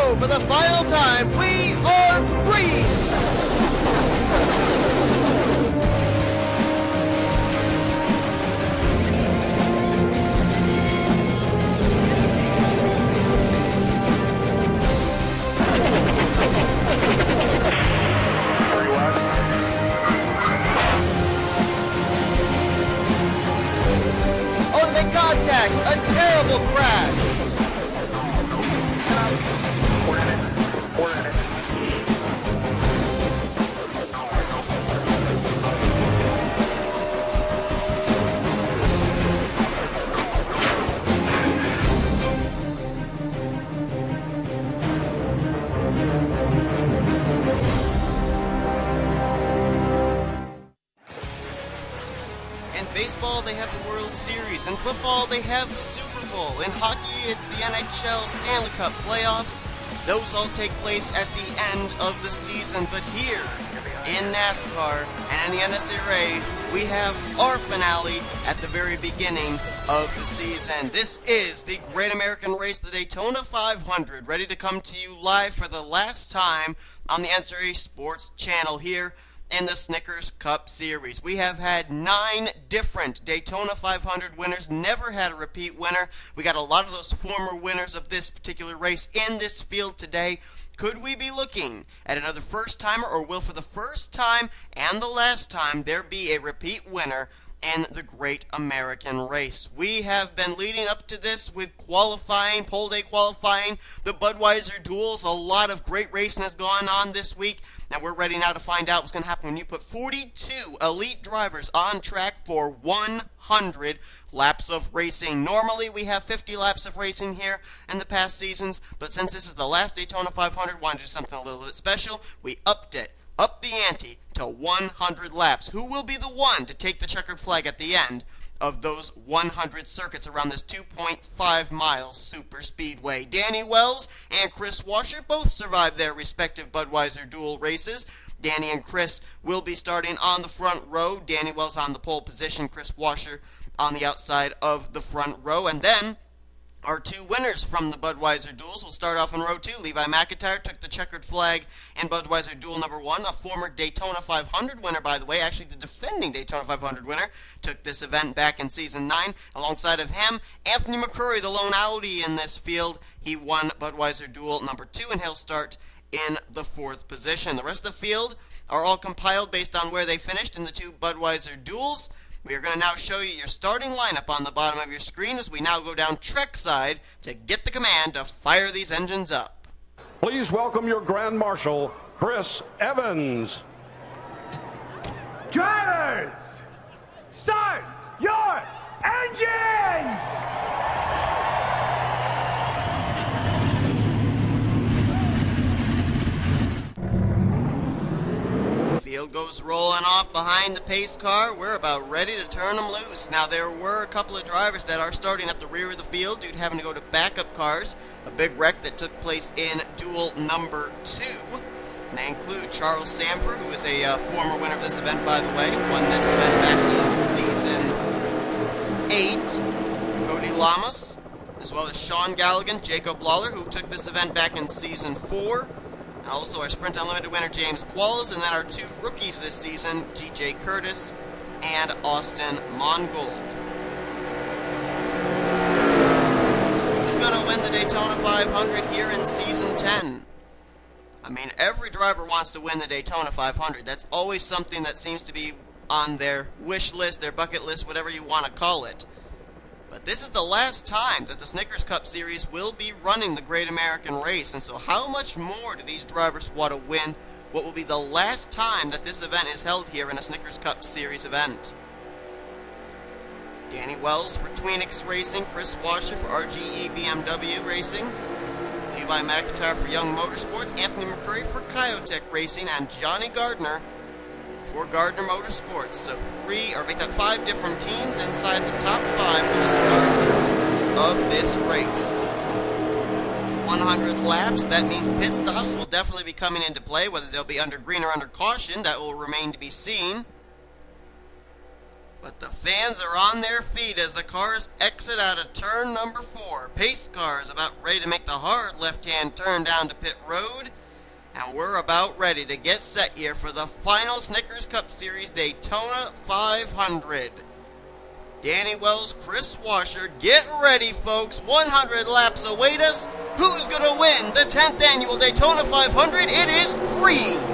go! For the final time, we are green! Oh, they make contact! A terrible crash! In baseball, they have the World Series. In football, they have the Super Bowl. In hockey, it's the NHL Stanley Cup playoffs. Those all take place at the end of the season. But here, in NASCAR and in the NNSCRA, we have our finale at the very beginning of the season. This is the Great American Race, the Daytona 500, ready to come to you live for the last time on the NNSCRA Sports Channel here in the Snickers Cup Series. We have had 9 different Daytona 500 winners, never had a repeat winner. We got a lot of those former winners of this particular race in this field today. Could we be looking at another first-timer, or will for the first time and the last time there be a repeat winner in the Great American Race? We have been leading up to this with qualifying, pole day qualifying, the Budweiser duels. A lot of great racing has gone on this week. Now we're ready now to find out what's going to happen when you put 42 elite drivers on track for 100 laps of racing. Normally we have 50 laps of racing here in the past seasons, but since this is the last Daytona 500, wanted to do something a little bit special. We upped it, up the ante to 100 laps. Who will be the one to take the checkered flag at the end of those 100 circuits around this 2.5 mile super speedway? Danny Wells and Chris Washer both survived their respective Budweiser duel races. Danny and Chris will be starting on the front row. Danny Wells on the pole position, Chris Washer on the outside of the front row. And then our 2 winners from the Budweiser duels will start off in row 2. Levi McIntyre took the checkered flag in Budweiser duel number 1. A former Daytona 500 winner, by the way, actually the defending Daytona 500 winner, took this event back in season 9. Alongside of him, Anthony McCurry, the lone Audi in this field. He won Budweiser duel number 2, and he'll start in the 4th position. The rest of the field are all compiled based on where they finished in the 2 Budweiser duels. We are going to now show you your starting lineup on the bottom of your screen as we now go down track side to get the command to fire these engines up. Please welcome your Grand Marshal, Chris Evans. Drivers, start your engines! Field goes rolling off behind the pace car. We're about ready to turn them loose. Now, there were a couple of drivers that are starting at the rear of the field due to having to go to backup cars. A big wreck that took place in duel number 2. And they include Charles Sanford, who is a former winner of this event, by the way. Won this event back in season 8. Cody Lamas, as well as Sean Galligan, Jacob Lawler, who took this event back in season 4. Also, our Sprint Unlimited winner, James Qualls, and then our 2 rookies this season, G.J. Curtis and Austin Mongold. So who's going to win the Daytona 500 here in Season 10? I mean, every driver wants to win the Daytona 500. That's always something that seems to be on their wish list, their bucket list, whatever you want to call it. But this is the last time that the Snickers Cup Series will be running the Great American Race, and so how much more do these drivers want to win what will be the last time that this event is held here in a Snickers Cup Series event? Danny Wells for Tweenix Racing, Chris Washer for RGE BMW Racing, Levi McIntyre for Young Motorsports, Anthony McCurry for Kyotech Racing, and Johnny Gardner for Gardner Motorsports. So 5 different teams inside the top 5 for the start of this race. 100 laps, that means pit stops will definitely be coming into play. Whether they'll be under green or under caution, that will remain to be seen. But the fans are on their feet as the cars exit out of turn number 4. Pace car is about ready to make the hard left-hand turn down to pit road. And we're about ready to get set here for the final Snickers Cup Series Daytona 500. Danny Wells, Chris Washer, get ready folks, 100 laps await us. Who's going to win the 10th annual Daytona 500? It is green.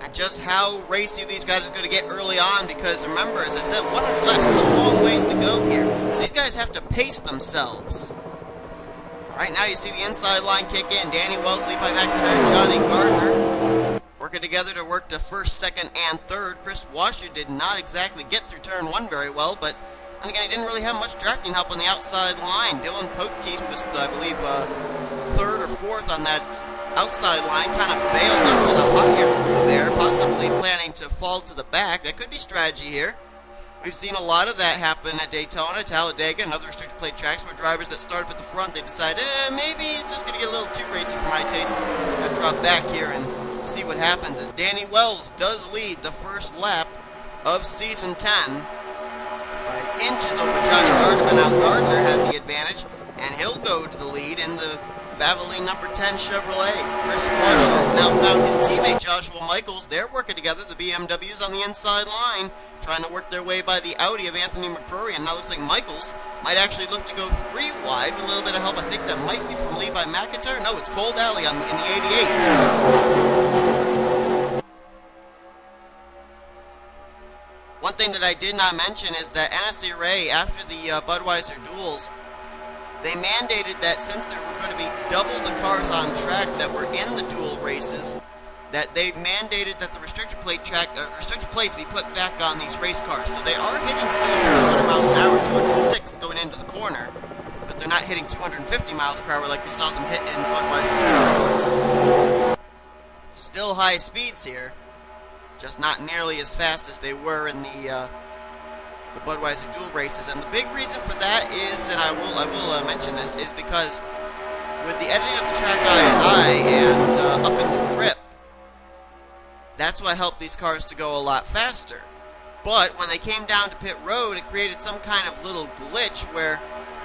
And just how racy these guys are going to get early on, because remember, as I said, 100 laps is a long ways to go here. So these guys have to pace themselves. Right now you see the inside line kick in. Danny Wells, Levi McIntyre, Johnny Gardner working together to work the first, second, and third. Chris Washer did not exactly get through turn 1 very well, but and again, he didn't really have much directing help on the outside line. Dylan Poteet, who was, I believe, 3rd or 4th on that outside line, kind of bailed up to the hot air there, possibly planning to fall to the back. That could be strategy here. We've seen a lot of that happen at Daytona, Talladega, and other restricted plate tracks where drivers that start up at the front, they decide, maybe it's just going to get a little too racy for my taste. I'll drop back here and see what happens as Danny Wells does lead the first lap of Season 10 by inches over Johnny Gardner. But now Gardner has the advantage, and he'll go to the lead in the Valvoline number 10 Chevrolet. Chris Washer has now found his teammate Joshua Michaels. They're working together. The BMWs on the inside line, trying to work their way by the Audi of Anthony McCrory. And now it looks like Michaels might actually look to go 3 wide with a little bit of help. I think that might be from Levi McIntyre. No, it's Cold Alley in the 88. One thing that I did not mention is that NNSCRA, after the Budweiser duels, they mandated that since there were going to be double the cars on track that were in the dual races, that they mandated that the restricted plates be put back on these race cars. So they are hitting still 200 miles an hour, 206 going into the corner, but they're not hitting 250 miles per hour like we saw them hit in the Budweiser dual races. Still high speeds here, just not nearly as fast as they were in the Budweiser dual races. And the big reason for that is, and I will mention this, is because with the editing of the track I and up in the grip, that's what helped these cars to go a lot faster. But when they came down to pit road, it created some kind of little glitch where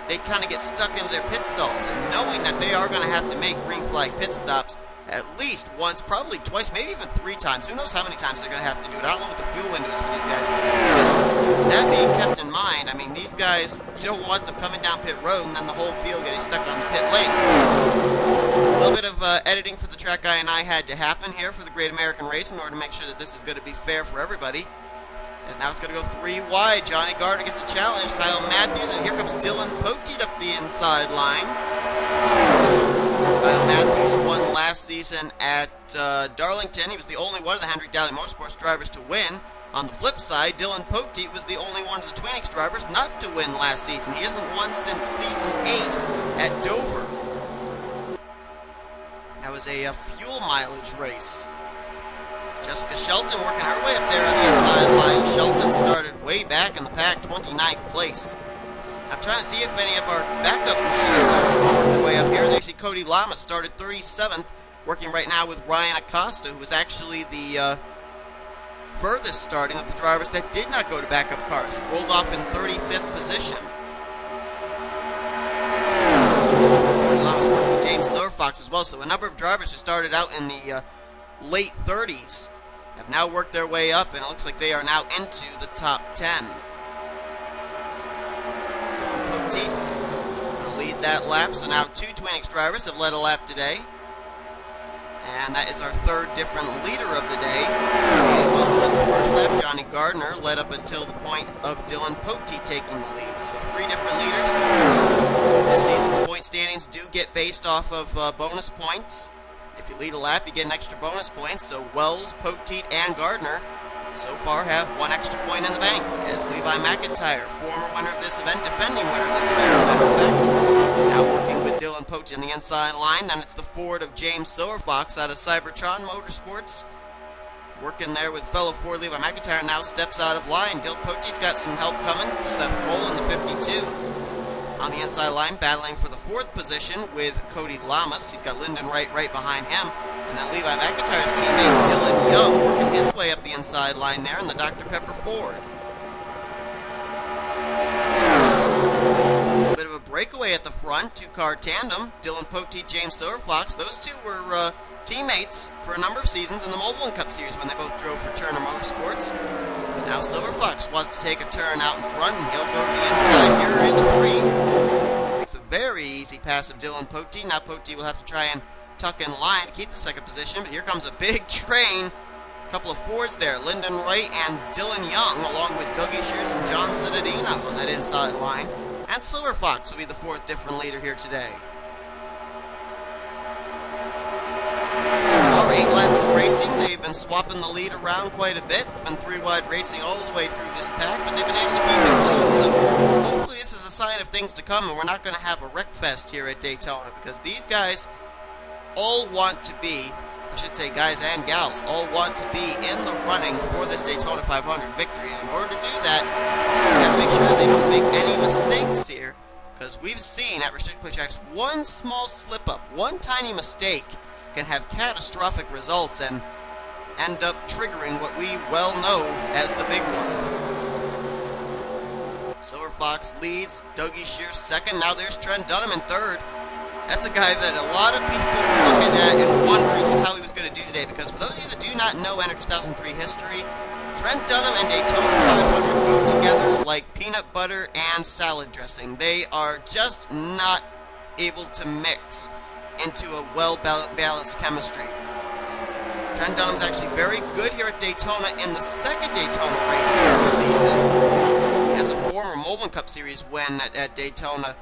they kind of get stuck into their pit stalls. And knowing that they are going to have to make green flag pit stops at least once, probably twice, maybe even 3 times. Who knows how many times they're going to have to do it. I don't know what the fuel window is for these guys. But that being kept in mind, I mean, these guys, you don't want them coming down pit road and then the whole field getting stuck on the pit lane. A little bit of editing for the track guy and I had to happen here for the Great American Race in order to make sure that this is going to be fair for everybody. As now it's going to go 3 wide. Johnny Gardner gets a challenge. Kyle Matthews, and here comes Dylan Poteet up the inside line. Kyle Matthews won last season at Darlington. He was the only one of the Hendrick Daly Motorsports drivers to win. On the flip side, Dylan Poteet was the only one of the Twinix drivers not to win last season. He hasn't won since season 8 at Dover. That was a fuel mileage race. Jessica Shelton working her way up there on the inside line. Shelton started way back in the pack, 29th place. I'm trying to see if any of our backup machines are working their way up here. They see Cody Lama started 37th, working right now with Ryan Acosta, who was actually the furthest starting of the drivers that did not go to backup cars. Rolled off in 35th position. Cody Lama's working with James Silverfox as well. So a number of drivers who started out in the late 30s have now worked their way up, and it looks like they are now into the top 10. Going to lead that lap, so now 2 Twinix drivers have led a lap today. And that is our 3rd different leader of the day. Danny Wells led the first lap. Johnny Gardner led up until the point of Dylan Poteet taking the lead. So 3 different leaders. This season's point standings do get based off of bonus points. If you lead a lap, you get an extra bonus point. So Wells, Poteet, and Gardner so far have 1 extra point in the bank, as Levi McIntyre, former winner of this event, defending winner of this event, as a matter of fact, now working with Dylan Poteet in the inside line. Then it's the Ford of James Silverfox out of Cybertron Motorsports, working there with fellow Ford Levi McIntyre. Now steps out of line. Dylan Poteet's got some help coming. Joseph Cole in the 52 on the inside line, battling for the 4th position with Cody Lamas. He's got Lyndon Wright right behind him. And then Levi McIntyre's teammate Dylan Young working his way up the inside line there in the Dr. Pepper Ford. A bit of a breakaway at the front, two-car tandem, Dylan Poteet, James Silverfox. Those two were teammates for a number of seasons in the Mobile Cup Series when they both drove for Turner Motorsports. But now Silverfox wants to take a turn out in front, and he'll go to the inside here into 3. Makes a very easy pass of Dylan Poteet. Now Poteet will have to try and tuck in line to keep the second position, but here comes a big train. A couple of Fords there, Lyndon Wright and Dylan Young, along with Dougie Shears and John Cittadino on that inside line. And Silverfox will be the fourth different leader here today. So 8 laps of racing, they've been swapping the lead around quite a bit. Been 3-wide racing all the way through this pack, but they've been able to keep it clean. So hopefully this is a sign of things to come, and we're not going to have a wreck fest here at Daytona, because these guys all want to be, I should say guys and gals, all want to be in the running for this Daytona 500 victory. And in order to do that, you have to make sure they don't make any mistakes here, because we've seen at restricted play tracks one small slip-up, one tiny mistake can have catastrophic results and end up triggering what we well know as the big one. Silverfox leads, Dougie Shears second, now there's Trent Dunham in third. That's a guy that a lot of people were looking at and wondering just how he was going to do today, because for those of you that do not know NR 2003 history, Trent Dunham and Daytona 500 go together like peanut butter and salad dressing. They are just not able to mix into a well-balanced chemistry. Trent Dunham's actually very good here at Daytona in the second Daytona races of the season. He has a former Mobile Cup Series win at Daytona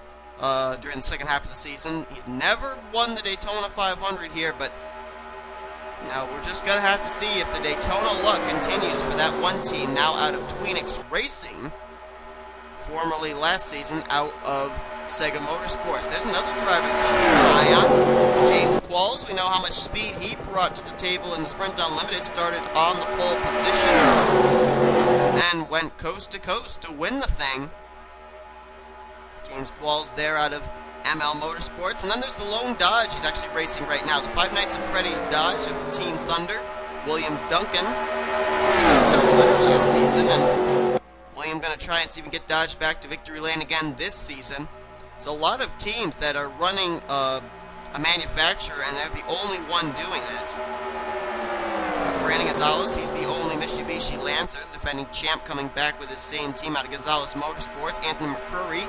during the second half of the season. He's never won the Daytona 500 here, but now we're just going to have to see if the Daytona luck continues for that one team now out of Tweenix Racing, formerly last season out of Sega Motorsports. There's another driver to keep an eye on, James Qualls. We know how much speed he brought to the table in the Sprint Unlimited. Started on the pole position and went coast to coast to win the thing. James Qualls there out of ML Motorsports. And then there's the lone Dodge he's actually racing right now. The Five Nights at Freddy's Dodge of Team Thunder. William Duncan was a two-time winner last season, and William going to try and see if he can get Dodge back to victory lane again this season. There's a lot of teams that are running a manufacturer, and they're the only one doing it. Brandon Gonzalez, he's the only Mitsubishi Lancer, the defending champ, coming back with his same team out of Gonzalez Motorsports. Anthony McCurry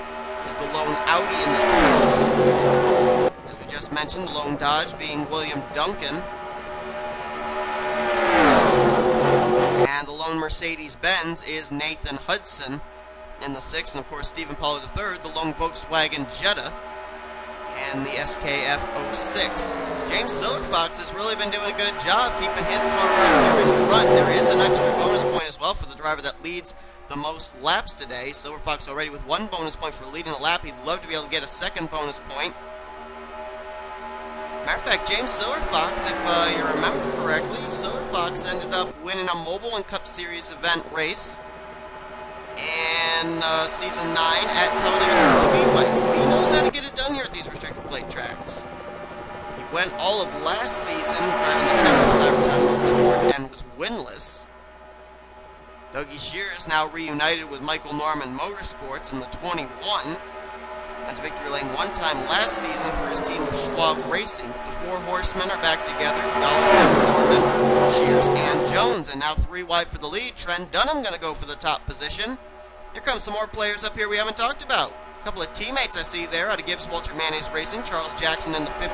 is the lone Audi in this field. As we just mentioned, the lone Dodge being William Duncan. And the lone Mercedes-Benz is Nathan Hudson in the 6th. And of course, Stephen Pollard III, the lone Volkswagen Jetta, and the SKF 06. James Silverfox has really been doing a good job keeping his car right here in front. There is an extra bonus point as well for the driver that leads the most laps today. Silverfox already with 1 bonus point for leading a lap. He'd love to be able to get a 2nd bonus point. As a matter of fact, James Silverfox, if you remember correctly, Silverfox ended up winning a Mobile and Cup Series event race in Season 9 at Talladega Speedway. So he knows how to get it done here at these restricted plate tracks. He went all of last season driving the 10th of Cybertron Motorsports and was winless. Dougie Shears now reunited with Michael Norman Motorsports in the 21. Went to victory lane 1 time last season for his team of Schwab Racing. But the 4 horsemen are back together. Norman, Shears, and Jones. And now 3 wide for the lead. Trent Dunham going to go for the top position. Here comes some more players up here we haven't talked about. A couple of teammates I see there out of Gibbs Walter Mayonnaise Racing. Charles Jackson in the 54.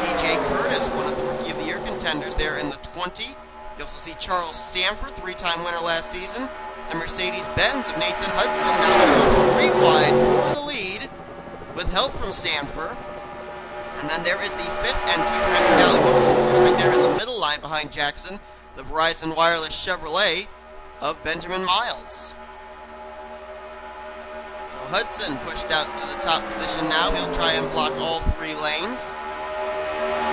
DJ Curtis, one of the Rookie of the Year contenders there in the 20. You also see Charles Sanford, 3-time winner last season. And Mercedes-Benz of Nathan Hudson now going to go 3 wide for the lead with help from Sanford. And then there is the 5th entry for Medallion Motorsports right there in the middle line behind Jackson, the Verizon Wireless Chevrolet of Benjamin Miles. So Hudson pushed out to the top position now. He'll try and block all 3 lanes.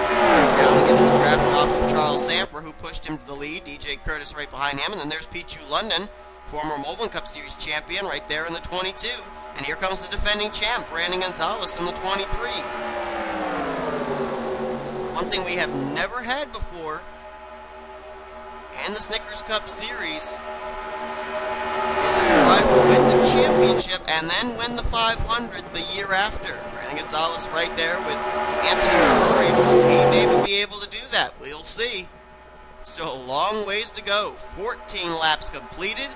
Down and gets the draft off of Charles Sanford, who pushed him to the lead. DJ Curtis right behind him. And then there's Pichu London, former Mobile Cup Series champion, right there in the 22. And here comes the defending champ, Brandon Gonzalez, in the 23. One thing we have never had before in the Snickers Cup Series is a driver win the championship and then win the 500 the year after. Brandon Gonzalez right there with Anthony Murray. Will he maybe be able to do that? We'll see. Still a long ways to go. 14 laps completed.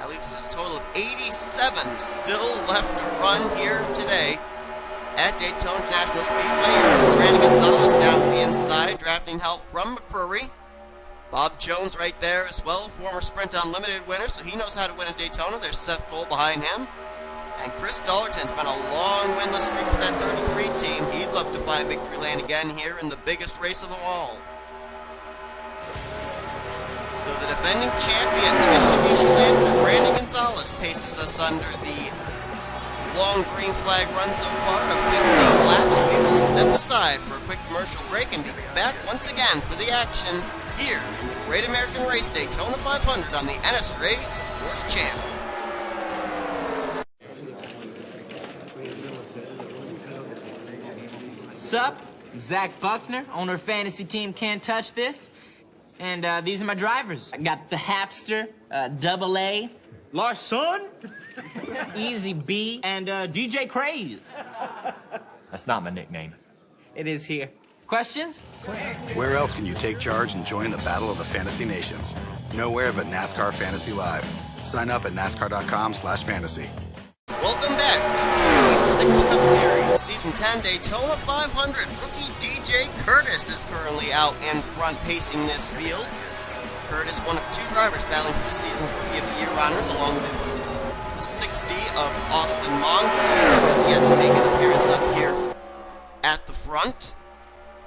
That leaves us a total of 87 still left to run here today at Daytona International Speedway. Brandon Gonzalez down to the inside, drafting help from McCrory. Bob Jones right there as well, former Sprint Unlimited winner, so he knows how to win at Daytona. There's Seth Cole behind him. And Chris Dollerton's been a long winless streak for that 33 team. He'd love to find victory lane again here in the biggest race of them all. So the defending champion, the Mitsubishi Lancer, Brandon Gonzalez, paces us under the long green flag run so far of 15 laps. We will step aside for a quick commercial break and be back once again for the action here in the Great American Race Daytona 500 on the NSCRA Sports Channel. Sup? I'm Zach Buckner, owner of Fantasy Team Can't Touch This. And these are my drivers. I got the Hapster, Double A, Larson, Easy B, and DJ Craze. That's not my nickname. It is here. Questions? Where else can you take charge and join the battle of the fantasy nations? Nowhere but NASCAR Fantasy Live. Sign up at NASCAR.com/fantasy. Welcome back to the Snickers Cup Series, Season 10 Daytona 500. Rookie DJ Curtis is currently out in front pacing this field. Curtis, one of two drivers battling for this season's Rookie of the Year honors, along with the 60 of Austin Mongo, who has yet to make an appearance up here at the front.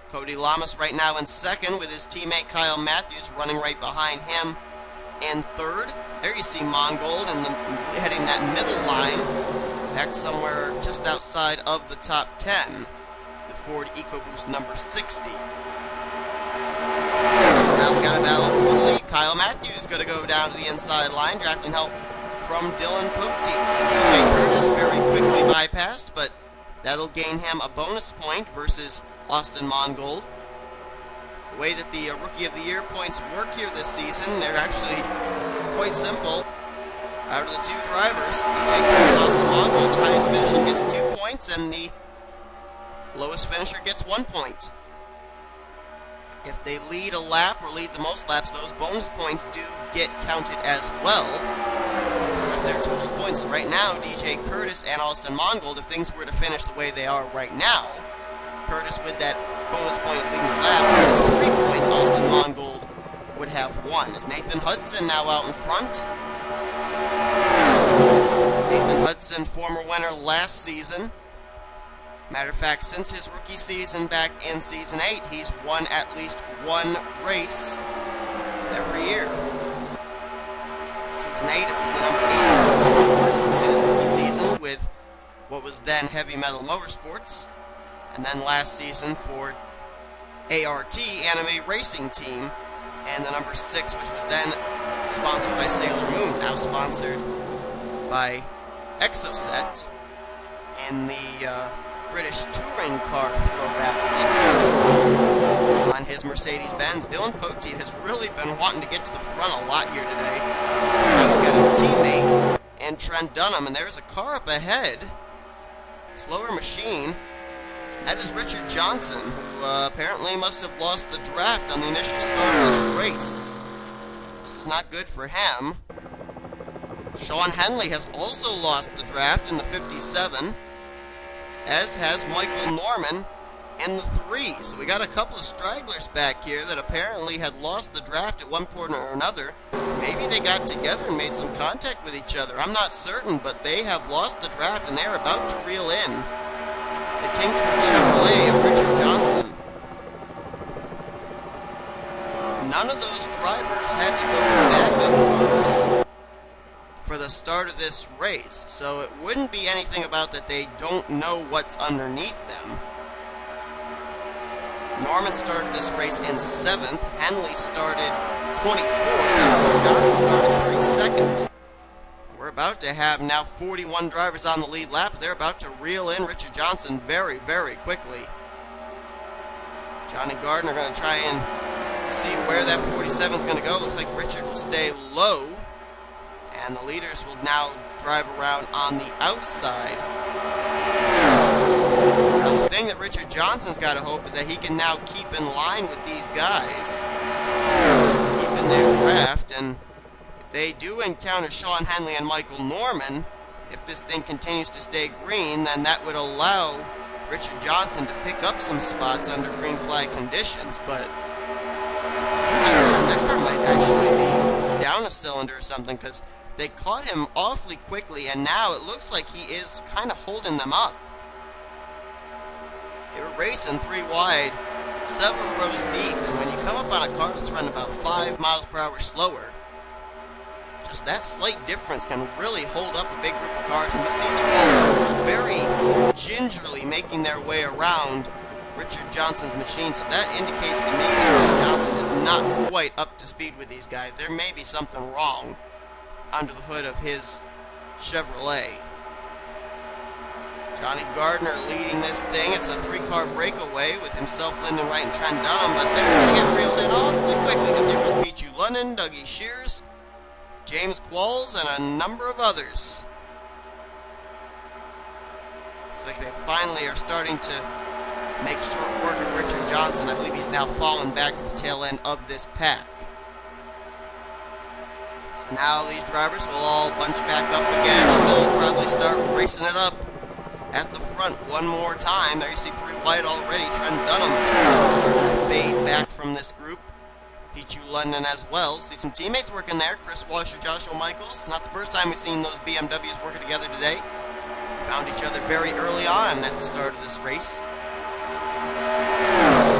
Cody Lamas right now in second, with his teammate Kyle Matthews running right behind him in third. There you see Mongold heading that middle line, back somewhere just outside of the top 10. The Ford EcoBoost number 60. Now we got a battle for the lead. Kyle Matthews going to go down to the inside line, drafting help from Dylan Poteet. DJ Curtis very quickly bypassed, but that'll gain him a bonus point versus Austin Mongold. The way that the Rookie of the Year points work here this season, they're actually quite simple. Out of the two drivers, DJ Curtis and Austin Mongold, the highest finisher gets 2 points, and the lowest finisher gets 1 point. If they lead a lap or lead the most laps, those bonus points do get counted as well. There's their total points. So right now, DJ Curtis and Austin Mongold, if things were to finish the way they are right now, Curtis with that bonus point of leading the lap, 3 points, Austin Mongold would have 1. Is Nathan Hudson now out in front? Nathan Hudson, former winner last season. Matter of fact, since his rookie season back in Season 8, he's won at least one race every year. Season 8, it was the number 8 Ford in his rookie season with what was then Heavy Metal Motorsports. And then last season for ART, Anime Racing Team, and the number 6, which was then sponsored by Sailor Moon, now sponsored by Exocet in the British touring car throwback on his Mercedes-Benz. Dylan Poteet has really been wanting to get to the front a lot here today. Now we've got a teammate and Trent Dunham, and there's a car up ahead. Slower machine. That is Richard Johnson, who apparently must have lost the draft on the initial start of this race. This is not good for him. Sean Henley has also lost the draft in the 57, as has Michael Norman in the 3. So we got a couple of stragglers back here that apparently had lost the draft at one point or another. Maybe they got together and made some contact with each other. I'm not certain, but they have lost the draft and they're about to reel in the Kingsford Chevrolet of Richard Johnson. None of those drivers had to go to backup cars for the start of this race, so it wouldn't be anything about that they don't know what's underneath them. Norman started this race in 7th, Henley started 24th, Johnson started 32nd. We're about to have now 41 drivers on the lead laps. They're about to reel in Richard Johnson very, very quickly. Johnny Gardner going to try and see where that 47 is going to go. Looks like Richard will stay low. And the leaders will now drive around on the outside. Now, the thing that Richard Johnson's got to hope is that he can now keep in line with these guys, keep in their draft, and if they do encounter Sean Henley and Michael Norman, if this thing continues to stay green, then that would allow Richard Johnson to pick up some spots under green flag conditions, but that car might actually be down a cylinder or something, because they caught him awfully quickly, and now it looks like he is kind of holding them up. They were racing 3 wide, several rows deep, and when you come up on a car that's running about 5 miles per hour slower, just that slight difference can really hold up a big group of cars, and you see them all very gingerly making their way around Richard Johnson's machine, so that indicates to me that Richard Johnson is not quite up to speed with these guys. There may be something wrong under the hood of his Chevrolet. Johnny Gardner leading this thing. It's a 3-car breakaway with himself, Lyndon Wright, and Trent Dunham, but they're going to get reeled in awfully quickly because here goes Pichu London, Dougie Shears, James Qualls, and a number of others. Looks like they finally are starting to make short work of Richard Johnson. I believe he's now fallen back to the tail end of this pack. So now these drivers will all bunch back up again, and they'll probably start racing it up at the front one more time. There you see 3 wide already. Trent Dunham starting to fade back from this group. Pichu London as well. See some teammates working there. Chris Washer, Joshua Michaels. Not the first time we've seen those BMWs working together today. We found each other very early on at the start of this race.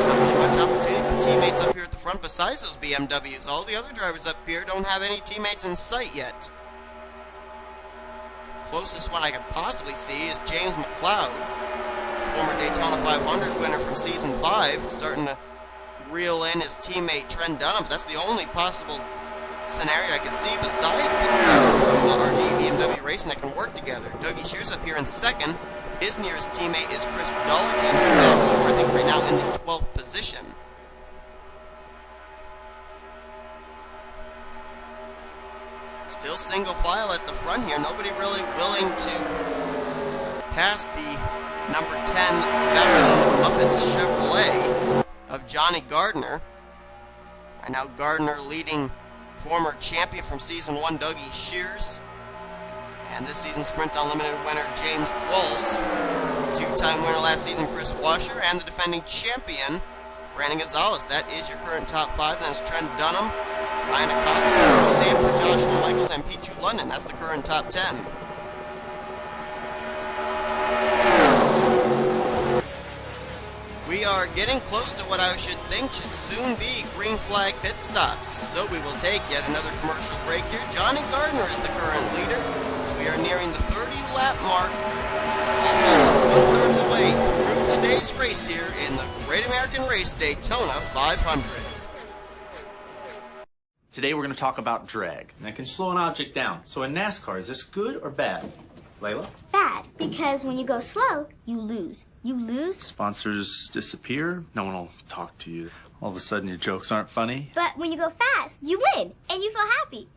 Not really much opportunity for teammates up here at the front besides those BMWs. All the other drivers up here don't have any teammates in sight yet. Closest one I could possibly see is James McLeod, former Daytona 500 winner from Season 5, starting to reel in his teammate Trent Dunham. But that's the only possible scenario I could see besides the drivers from RG BMW Racing that can work together. Dougie Shears up here in second. His nearest teammate is Chris Dollerton, who's also, I think, right now in the 12th position. Still single file at the front here. Nobody really willing to pass the number 10 veteran Muppets Chevrolet of Johnny Gardner. Right now Gardner leading former champion from Season 1 Dougie Shears, and this season's Sprint Unlimited winner James Qualls, 2-time winner last season Chris Washer, and the defending champion Brandon Gonzalez. That is your current top 5. Then it's Trent Dunham, Ryan Acosta, Sanford, Joshua Michaels, and Pichu London. That's the current top 10. We are getting close to what I should think should soon be green flag pit stops. So we will take yet another commercial break here. Johnny Gardner is the current leader. So we are nearing the 30-lap mark, almost 1/3 of the way through today's race here in the Great American Race Daytona 500. Today we're going to talk about drag. And that can slow an object down. So in NASCAR, is this good or bad? Layla? Bad, because when you go slow, you lose. You lose. Sponsors disappear. No one will talk to you. All of a sudden your jokes aren't funny. But when you go fast, you win, and you feel happy.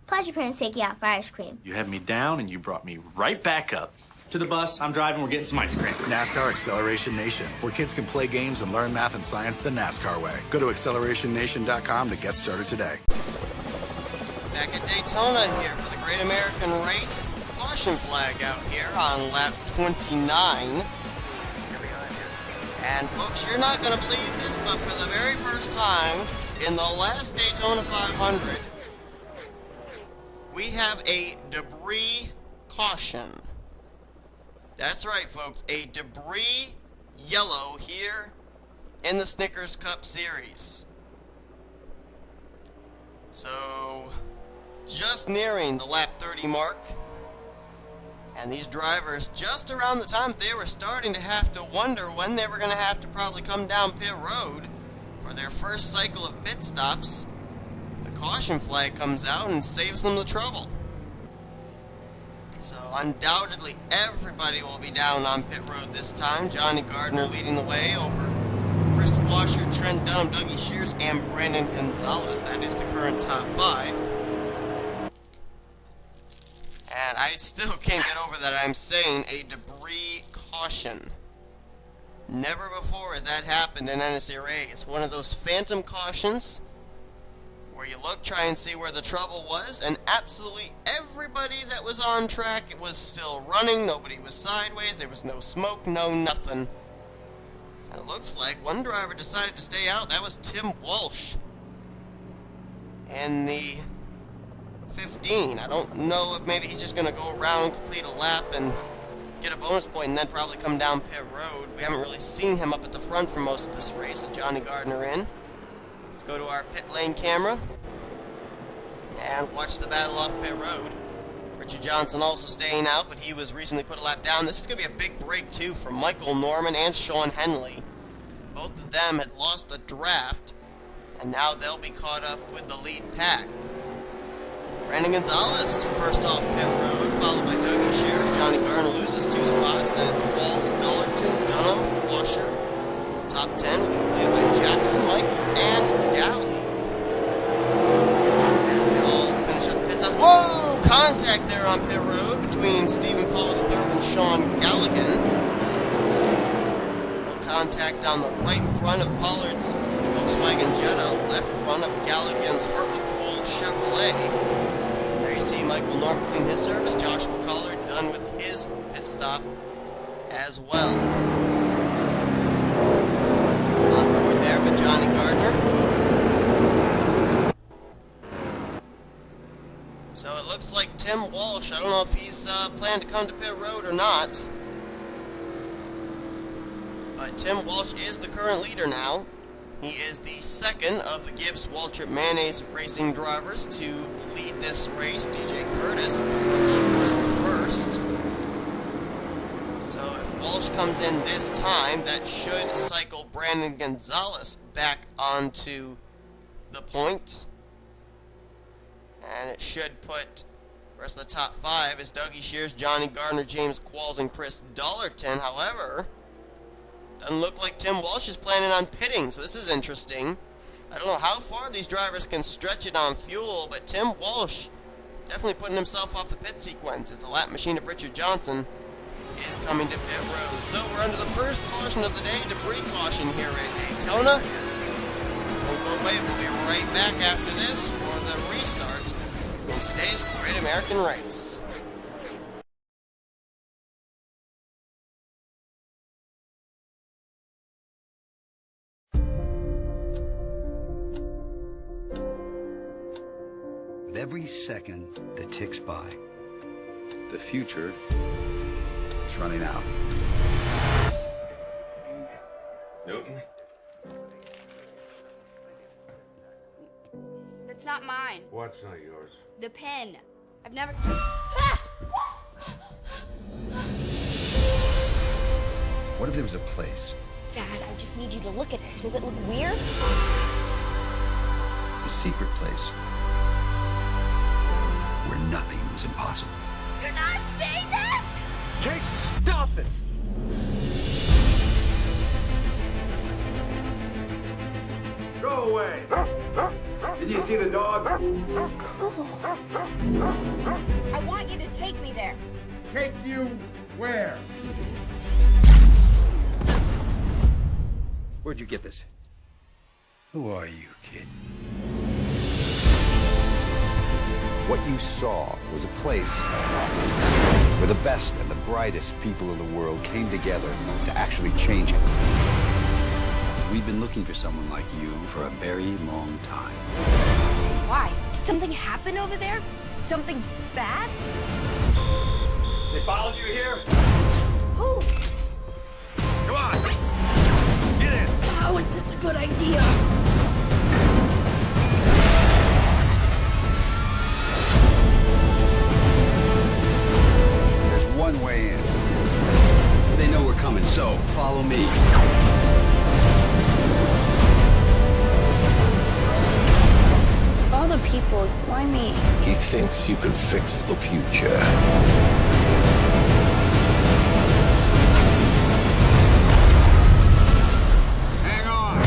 Plus your parents take you out for ice cream. You had me down and you brought me right back up. To the bus, I'm driving, we're getting some ice cream. NASCAR Acceleration Nation, where kids can play games and learn math and science the NASCAR way. Go to accelerationnation.com to get started today. Back at Daytona here for the Great American Race. Caution flag out here on lap 29. And folks, you're not going to believe this, but for the very first time in the last Daytona 500, we have a debris caution. That's right, folks, a debris yellow here in the Snickers Cup Series. So, just nearing the lap 30 mark. And these drivers, just around the time they were starting to have to wonder when they were going to have to probably come down pit road for their first cycle of pit stops, the caution flag comes out and saves them the trouble. So undoubtedly everybody will be down on pit road this time. Johnny Gardner leading the way over Chris Washer, Trent Dunham, Dougie Shears, and Brandon Gonzalez. That is the current top 5. And I still can't get over that I'm saying a debris caution. Never before has that happened in NNSCRA. It's one of those phantom cautions where you look, try and see where the trouble was, and absolutely everybody that was on track was still running. Nobody was sideways. There was no smoke, no nothing. And it looks like one driver decided to stay out. That was Tim Walsh in the 15. I don't know if maybe he's just going to go around, complete a lap, and get a bonus point, and then probably come down pit road. We haven't really seen him up at the front for most of this race. Is Johnny Gardner in? Let's go to our pit lane camera and watch the battle off pit road. Richard Johnson also staying out, but he was recently put a lap down. This is going to be a big break, too, for Michael Norman and Sean Henley. Both of them had lost the draft, and now they'll be caught up with the lead pack. Brandon Gonzalez, first off pit road, followed by Dougie Shears. Johnny Garner loses 2 spots. Then it's Walls, Dollarton, Dunham, Washer. Top 10 will be completed by Jackson, Michaels, and Galley. As they all finish up the pit stop. Whoa! Contact there on pit road between Stephen Paul III and Sean Galligan. Contact down the right front of Pollard's Volkswagen Jetta, left front of Galligan's Hartlepool Chevrolet. Michael Norman cleaned his service. Joshua Collard done with his pit stop as well. On board there with Johnny Gardner. So it looks like Tim Walsh, I don't know if he's planned to come to pit road or not. But Tim Walsh is the current leader now. He is the second of the Gibbs Waltrip Mayonnaise racing drivers to lead this race. DJ Curtis, he was the first. So if Walsh comes in this time, that should cycle Brandon Gonzalez back onto the point. And it should put the rest of the top 5 is Dougie Shears, Johnny Gardner, James Qualls, and Chris Dollarton. However, doesn't look like Tim Walsh is planning on pitting, so this is interesting. I don't know how far these drivers can stretch it on fuel, but Tim Walsh definitely putting himself off the pit sequence as the lap machine of Richard Johnson is coming to pit road. So we're under the first caution of the day, debris caution here at Daytona. Don't go away, we'll be right back after this for the restart in today's Great American Race. With every second that ticks by, The future is running out. Newton? That's not mine. What's not yours? The pen. I've never... What if there was a place, Dad, I just need you to look at this. Does it look weird? a secret place, where nothing was impossible? You're not saying this! Casey, stop it! Go away! Did you see the dog? Cool. I want you to take me there. Take you where? Where'd you get this? Who are you, kid? What you saw was a place where the best and the brightest people of the world came together to actually change it. We've been looking for someone like you for a very long time. Why? Did something happen over there? Something bad? They followed you here? Who? Come on! Get in! How is this a good idea? There's one way in. They know we're coming, so follow me. All the people, why me? He thinks you can fix the future. Hang on!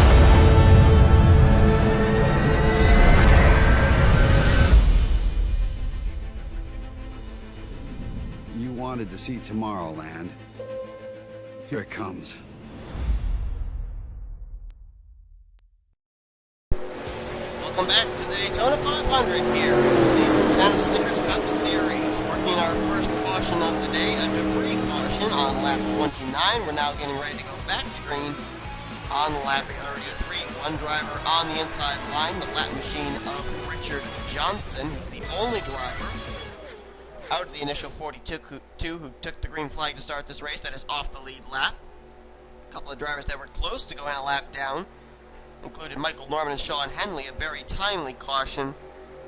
wanted to see Tomorrowland. Here it comes. Welcome back to the Daytona 500 here in Season 10 of the Snickers Cup Series. Working our first caution of the day, a debris caution on lap 29. We're now getting ready to go back to green on lap 33. One driver on the inside line, the lap machine of Richard Johnson. He's the only driver out of the initial 42 who took the green flag to start this race that is off the lead lap. A couple of drivers that were close to going a lap down included Michael Norman and Sean Henley, a very timely caution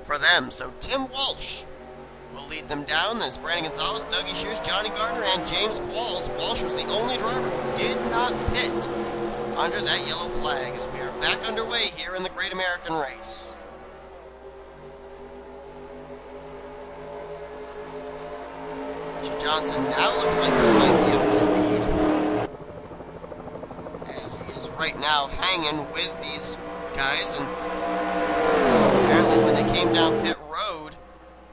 for them. So Tim Walsh will lead them down. Then it's Brandon Gonzalez, Dougie Shears, Johnny Gardner, and James Qualls. Walsh was the only driver who did not pit under that yellow flag as we are back underway here in the Great American Race. Richard Johnson now looks like he might be up to speed, as he is right now hanging with these guys, and apparently when they came down pit road,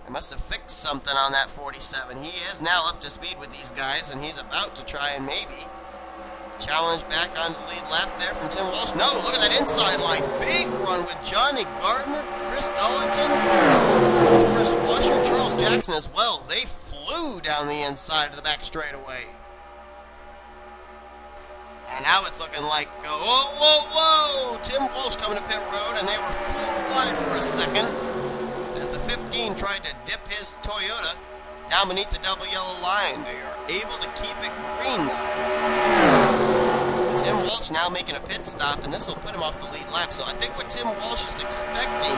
they must have fixed something on that 47. He is now up to speed with these guys, and he's about to try and maybe challenge back onto the lead lap there from Tim Walsh. No, look at that inside line. Big run with Johnny Gardner, Chris Darlington, Chris Washer, Charles Jackson as well. They flew down the inside of the back straightaway. And now it's looking like, whoa, whoa, whoa! Tim Walsh coming to pit road, and they were 4 wide for a second as the 15 tried to dip his Toyota down beneath the double yellow line. They are able to keep it green now. Tim Walsh now making a pit stop, and this will put him off the lead lap. So I think what Tim Walsh is expecting,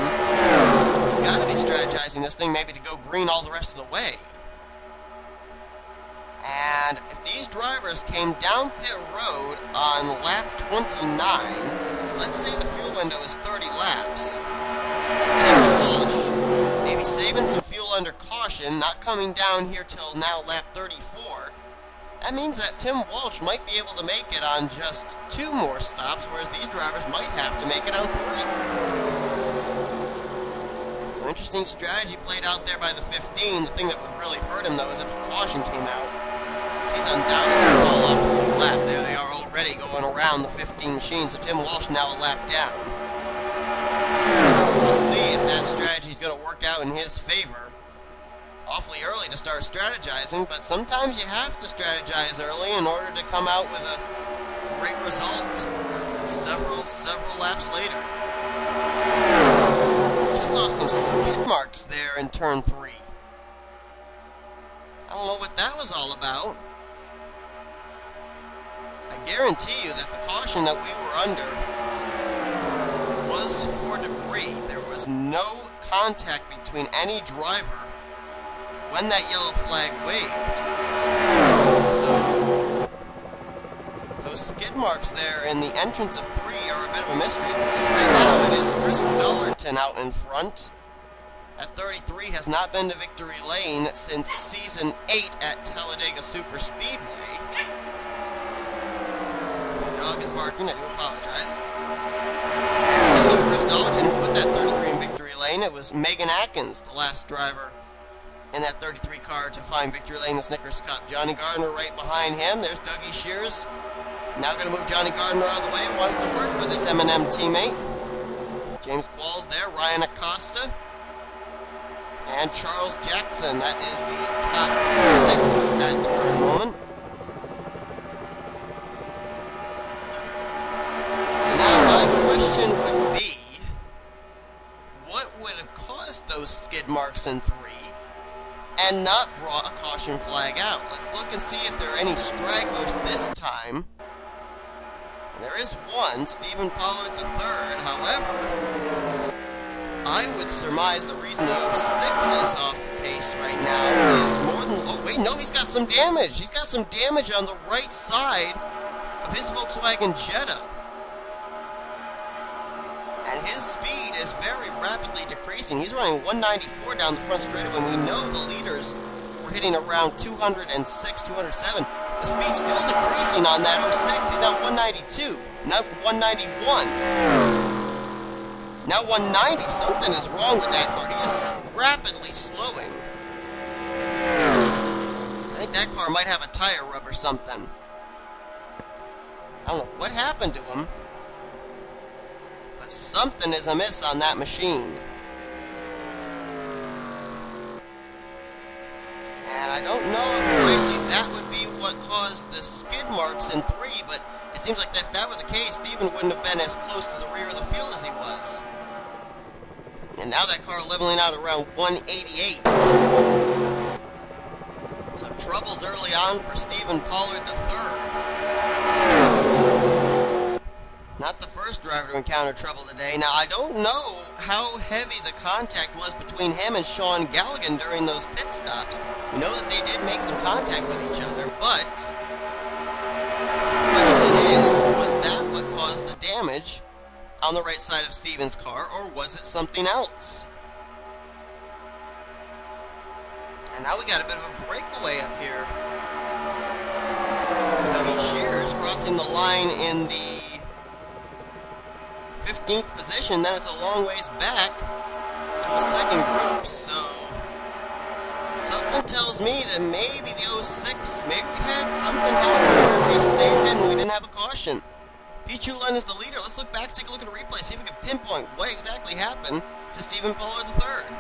he's got to be strategizing this thing maybe to go green all the rest of the way. And if these drivers came down pit road on lap 29, let's say the fuel window is 30 laps, Tim Walsh maybe saving some fuel under caution, not coming down here till now lap 34, that means that Tim Walsh might be able to make it on just 2 more stops, whereas these drivers might have to make it on 3. So interesting strategy played out there by the 15. The thing that would really hurt him, though, is if a caution came out. He's undoubtedly fall off the lead lap. There they are already going around the 15 machine, so Tim Walsh now a lap down. We'll see if that strategy is going to work out in his favor. Awfully early to start strategizing, but sometimes you have to strategize early in order to come out with a great result several laps later. Just saw some skid marks there in turn 3. I don't know what that was all about. I guarantee you that the caution that we were under was for debris. There was no contact between any driver when that yellow flag waved. So those skid marks there in the entrance of 3 are a bit of a mystery, because right now it is Chris Darlington out in front. At 33 has not been to victory lane since season 8 at Talladega Super Speedway. My dog is barking, I do apologize. It was Chris Darlington who put that 33 in victory lane. It was Megan Atkins, the last driver in that 33 car to find victory lane in the Snickers Cup. Johnny Gardner right behind him. There's Dougie Shears. Now going to move Johnny Gardner out of the way. Wants to work with his M&M teammate. James Qualls there. Ryan Acosta. And Charles Jackson. That is the top 6 at the current moment. So now my question would be, what would have caused those skid marks in 3 and not brought a caution flag out? Let's look and see if there are any stragglers this time. And there is one, Stephen Pollard III. However, I would surmise the reason the 06 is off the pace right now is more than... Oh, wait, no, he's got some damage. He's got some damage on the right side of his Volkswagen Jetta. And his speed is very rapidly decreasing. He's running 194 down the front straightaway, and we know the leaders were hitting around 206, 207. The speed's still decreasing on that 06. He's now 192, now 191. Now 190. Something is wrong with that car. He is rapidly slowing. I think that car might have a tire rub or something. I don't know what happened to him, but something is amiss on that machine. And I don't know if rightly that would be what caused the skid marks in 3, but it seems like if that were the case, Steven wouldn't have been as close to the rear of the field as he was. And now that car leveling out around 188. So troubles early on for Stephen Pollard III. Not the first driver to encounter trouble today. Now, I don't know how heavy the contact was between him and Sean Galligan during those pit stops. We know that they did make some contact with each other, but the question is, was that what caused the damage on the right side of Stephen's car, or was it something else? And now we got a bit of a breakaway up here. Dougie Shears crossing the line in the 15th position, then it's a long ways back to a second group, so something tells me that maybe the 06, maybe we had something happen where they saved it and we didn't have a caution. Pete Chulin is the leader. Let's look back, take a look at a replay, see if we can pinpoint what exactly happened to Stephen Pollard III.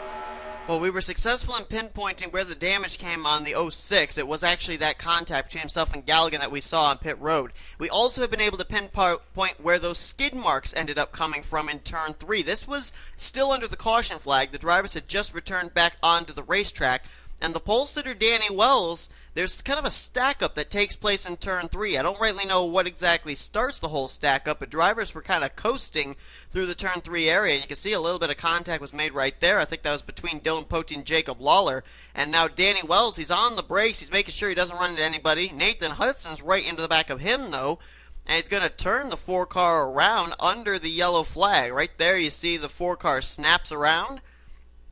Well, we were successful in pinpointing where the damage came on the 06. It was actually that contact between himself and Galligan that we saw on pit road. We also have been able to pinpoint where those skid marks ended up coming from in turn 3. This was still under the caution flag. The drivers had just returned back onto the racetrack. And the pole sitter, Danny Wells, there's kind of a stack-up that takes place in turn 3. I don't rightly know what exactly starts the whole stack-up, but drivers were kind of coasting through the turn 3 area. You can see a little bit of contact was made right there. I think that was between Dylan Pote and Jacob Lawler. And now Danny Wells, he's on the brakes. He's making sure he doesn't run into anybody. Nathan Hudson's right into the back of him, though. And he's going to turn the 4-car around under the yellow flag. Right there you see the 4-car snaps around.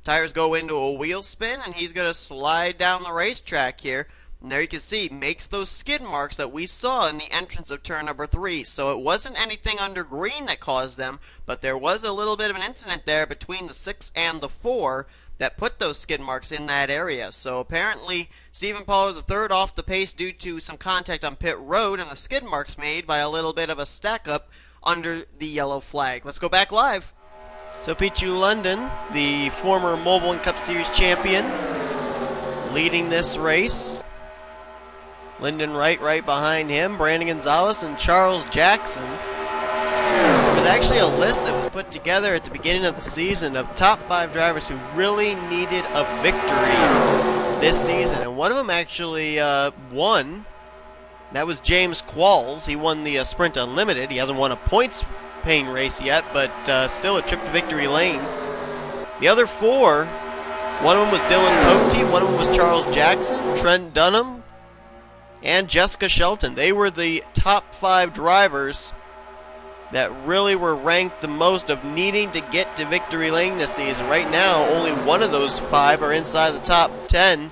Tires go into a wheel spin, and he's going to slide down the racetrack here. And there you can see, makes those skid marks that we saw in the entrance of turn number 3. So it wasn't anything under green that caused them, but there was a little bit of an incident there between the 6 and the 4 that put those skid marks in that area. So apparently, Stephen Pollard III off the pace due to some contact on pit road, and the skid marks made by a little bit of a stack-up under the yellow flag. Let's go back live. So Pichu London, the former Mobile One Cup Series champion, leading this race. Lyndon Wright right behind him, Brandon Gonzalez, and Charles Jackson. There was actually a list that was put together at the beginning of the season of top 5 drivers who really needed a victory this season. And one of them actually won. That was James Qualls. He won the Sprint Unlimited. He hasn't won a points-paying race yet, but still a trip to victory lane. The other 4, one of them was Dylan Pote, one of them was Charles Jackson, Trent Dunham, and Jessica Shelton. They were the top 5 drivers that really were ranked the most of needing to get to victory lane this season. Right now, only one of those 5 are inside the top 10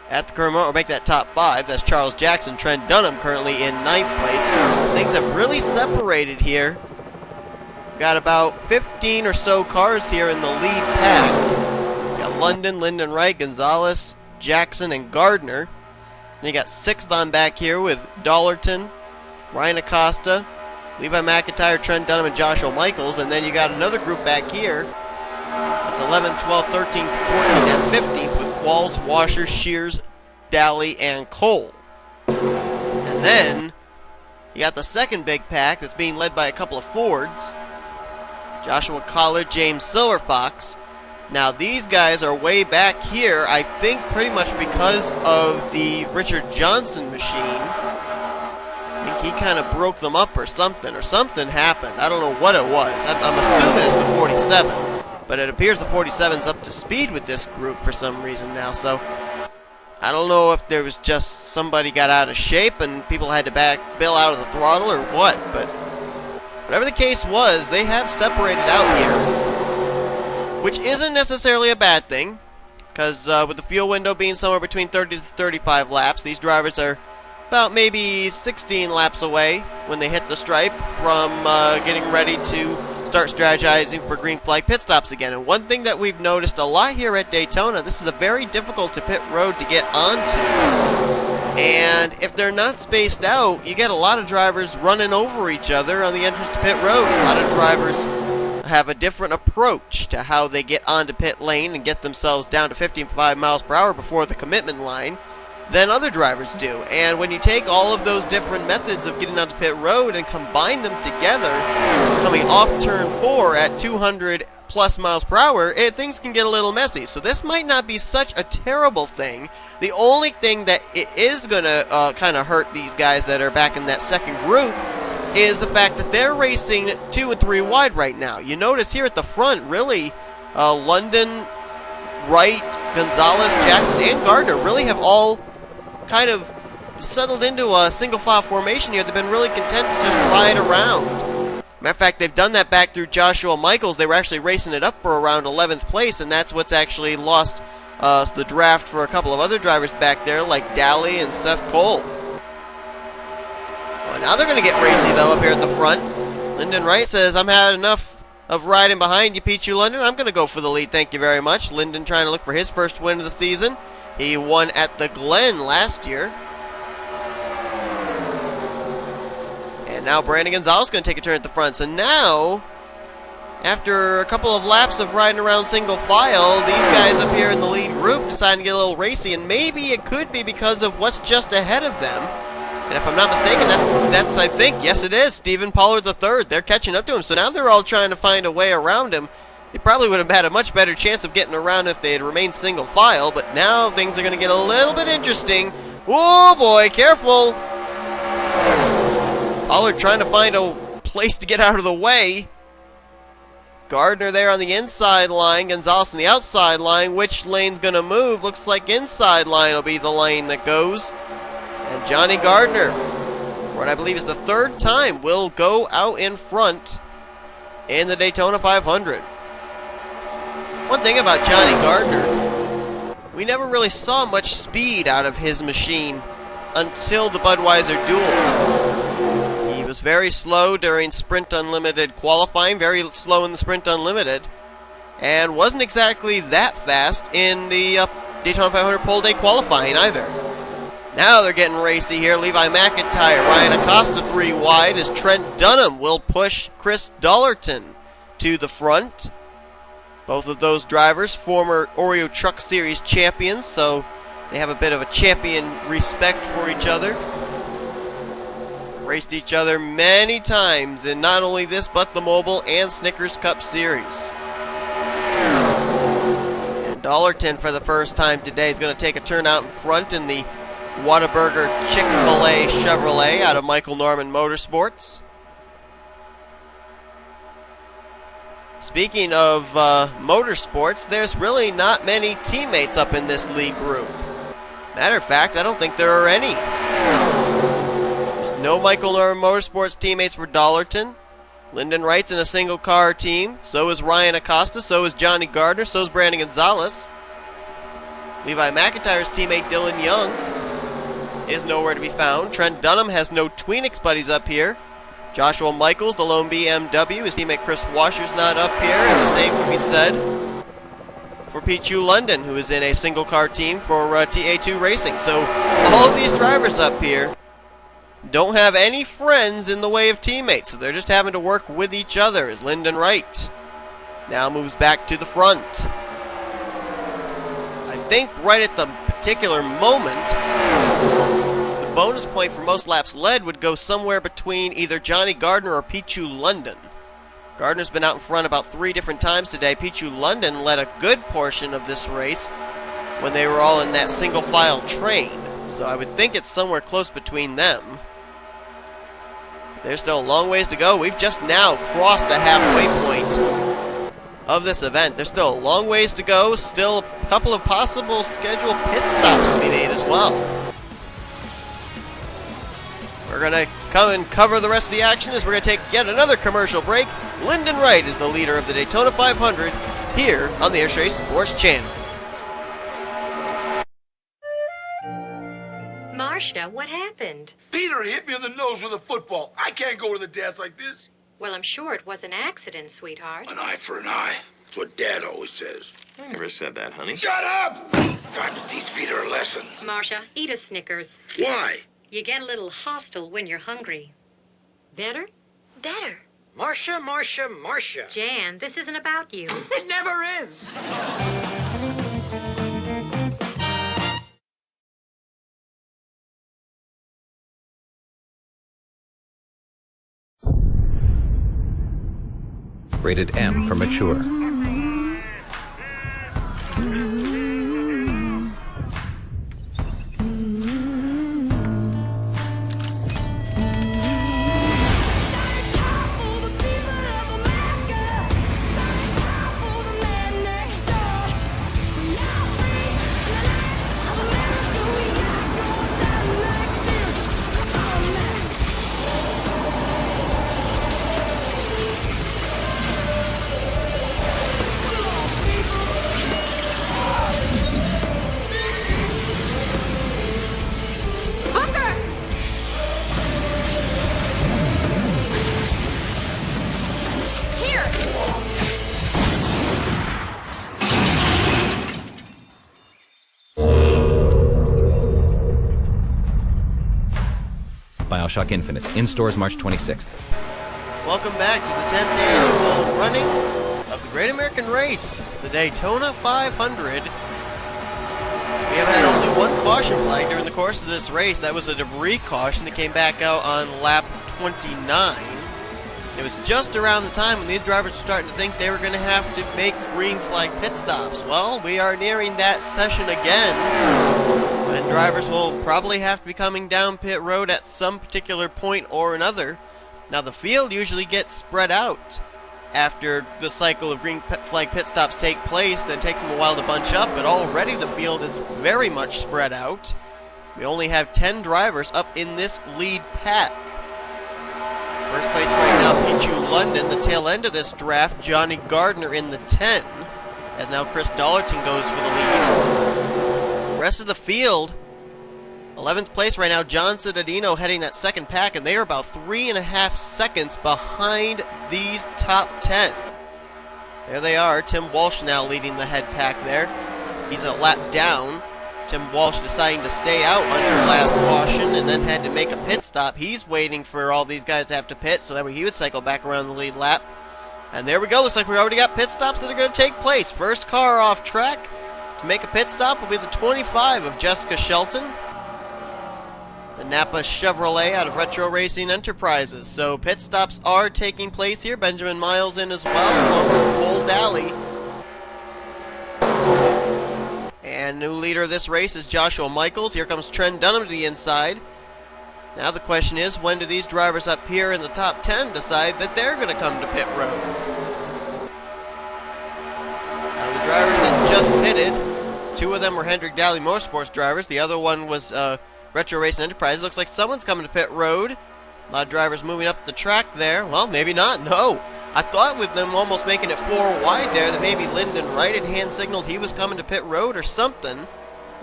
at the current moment, or make that top 5. That's Charles Jackson. Trent Dunham currently in 9th place. Things have really separated here. We've got about 15 or so cars here in the lead pack. We've got London, Lyndon Wright, Gonzalez, Jackson, and Gardner. Then you got 6th on back here with Dollerton, Ryan Acosta, Levi McIntyre, Trent Dunham, and Joshua Michaels. And then you got another group back here. That's 11th, 12th, 13th, 14th, and 15th with Qualls, Washer, Shears, Daly, and Cole. And then you got the second big pack that's being led by a couple of Fords. Joshua Collard, James Silverfox. Now these guys are way back here, I think pretty much because of the Richard Johnson machine. I think he kind of broke them up or something happened. I don't know what it was. I'm assuming it's the 47, but it appears the 47's up to speed with this group for some reason now, so I don't know if there was just somebody got out of shape and people had to bail out of the throttle or what, but whatever the case was, they have separated out here, which isn't necessarily a bad thing, because with the fuel window being somewhere between 30 to 35 laps, these drivers are about maybe 16 laps away when they hit the stripe from getting ready to start strategizing for green flag pit stops again. And one thing that we've noticed a lot here at Daytona, this is a very difficult to pit road to get onto. And if they're not spaced out, you get a lot of drivers running over each other on the entrance to pit road. A lot of drivers have a different approach to how they get onto pit lane and get themselves down to 55 miles per hour before the commitment line than other drivers do. And when you take all of those different methods of getting onto pit road and combine them together, coming off turn 4 at 200 plus miles per hour, things can get a little messy. So this might not be such a terrible thing. The only thing that it is going to kind of hurt these guys that are back in that second group is the fact that they're racing 2 and 3 wide right now. You notice here at the front, really, London, Wright, Gonzalez, Jackson, and Gardner really have all kind of settled into a single file formation here. They've been really content to just ride around. Matter of fact, they've done that back through Joshua Michaels. They were actually racing it up for around 11th place, and that's what's actually lost the draft for a couple of other drivers back there, like Daly and Seth Cole. Well, now they're going to get racy, though, up here at the front. Lyndon Wright says, I'm had enough of riding behind you, Pichu London. I'm going to go for the lead, thank you very much. Lyndon trying to look for his first win of the season. He won at the Glen last year. And now Brandon Gonzalez is going to take a turn at the front. So now, after a couple of laps of riding around single file, these guys up here in the lead group deciding to get a little racy, and maybe it could be because of what's just ahead of them. And if I'm not mistaken, that's I think, yes it is, Stephen Pollard III. They're catching up to him, so now they're all trying to find a way around him. They probably would have had a much better chance of getting around if they had remained single file, but now things are going to get a little bit interesting. Oh boy, careful! Pollard trying to find a place to get out of the way. Gardner there on the inside line, Gonzalez on the outside line. Which lane's going to move? Looks like inside line will be the lane that goes. And Johnny Gardner, for what I believe is the third time, will go out in front in the Daytona 500. One thing about Johnny Gardner, we never really saw much speed out of his machine until the Budweiser duel. He was very slow during Sprint Unlimited qualifying, very slow in the Sprint Unlimited, and wasn't exactly that fast in the Daytona 500 pole day qualifying either. Now they're getting racy here. Levi McIntyre, Ryan Acosta 3 wide as Trent Dunham will push Chris Dollerton to the front. Both of those drivers, former Oreo Truck Series champions, so they have a bit of a champion respect for each other. Raced each other many times in not only this, but the Mobile and Snickers Cup Series. And Dollerton, for the first time today, is going to take a turn out in front in the Whataburger Chick-fil-A Chevrolet out of Michael Norman Motorsports. Speaking of motorsports, there's really not many teammates up in this lead group. Matter of fact, I don't think there are any. There's no Michael Norman Motorsports teammates for Dollerton. Lyndon Wright's in a single car team. So is Ryan Acosta. So is Johnny Gardner. So is Brandon Gonzalez. Levi McIntyre's teammate Dylan Young is nowhere to be found. Trent Dunham has no Tweenix buddies up here. Joshua Michaels, the lone BMW, his teammate Chris Washer's not up here, and the same can be said for Pichu London, who is in a single car team for TA2 Racing. So all of these drivers up here don't have any friends in the way of teammates, so they're just having to work with each other as Lyndon Wright now moves back to the front. I think right at the particular moment, the bonus point for most laps led would go somewhere between either Johnny Gardner or Pichu London. Gardner's been out in front about 3 different times today. Pichu London led a good portion of this race when they were all in that single file train. So I would think it's somewhere close between them. There's still a long ways to go. We've just now crossed the halfway point of this event. There's still a long ways to go. Still a couple of possible scheduled pit stops to be made as well. We're going to come and cover the rest of the action as we're going to take yet another commercial break. Lyndon Wright is the leader of the Daytona 500 here on the Air Race Sports Channel. Marcia, what happened? Peter hit me in the nose with a football. I can't go to the dance like this. Well, I'm sure it was an accident, sweetheart. An eye for an eye. That's what Dad always says. I never said that, honey. Shut up! Time to teach Peter a lesson. Marcia, eat a Snickers. Why? You get a little hostile when you're hungry. Better? Better. Marcia, Marcia, Marcia. Jan, this isn't about you. It never is. Rated M for mature. BioShock Infinite, in stores March 26th. Welcome back to the 10th annual running of the Great American Race, the Daytona 500. We have had only one caution flag during the course of this race. That was a debris caution that came back out on lap 29. It was just around the time when these drivers were starting to think they were going to have to make green flag pit stops. Well, we are nearing that session again, and drivers will probably have to be coming down pit road at some particular point or another. Now, the field usually gets spread out after the cycle of green flag pit stops take place. Then it takes them a while to bunch up, but already the field is very much spread out. We only have 10 drivers up in this lead pack. First place right now, Pichu London. The tail end of this draft, Johnny Gardner in the 10, as now Chris Dollarton goes for the lead. Rest of the field, 11th place right now, John Cittadino heading that second pack, and they are about 3.5 seconds behind these top 10. There they are, Tim Walsh now leading the head pack there. He's a lap down. Tim Walsh deciding to stay out under last caution and then had to make a pit stop. He's waiting for all these guys to have to pit so that way he would cycle back around the lead lap. And there we go. Looks like we already got pit stops that are going to take place. First car off track to make a pit stop will be the 25 of Jessica Shelton, the Napa Chevrolet out of Retro Racing Enterprises. So pit stops are taking place here. Benjamin Miles in as well, along with Cole Daly. And new leader of this race is Joshua Michaels. Here comes Trent Dunham to the inside. Now the question is, when do these drivers up here in the top 10 decide that they're going to come to pit road? Now the drivers that just pitted, 2 of them were Hendrick Daly Motorsports drivers. The other one was Retro Racing Enterprises. Looks like someone's coming to pit road. A lot of drivers moving up the track there. Well, maybe not. No. I thought with them almost making it 4 wide there that maybe Lyndon Wright had hand signaled he was coming to pit road or something.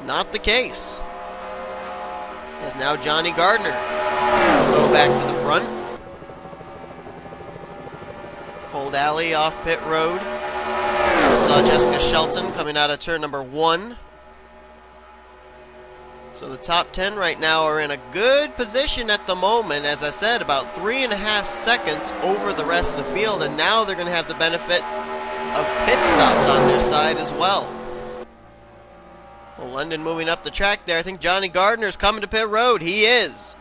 Not the case. As now Johnny Gardner will go back to the front. Cole Daly off pit road. Saw Jessica Shelton coming out of turn number 1. So the top 10 right now are in a good position at the moment. As I said, about 3.5 seconds over the rest of the field, and now they're going to have the benefit of pit stops on their side as well. Well, London moving up the track there. I think Johnny Gardner's coming to pit road. He is.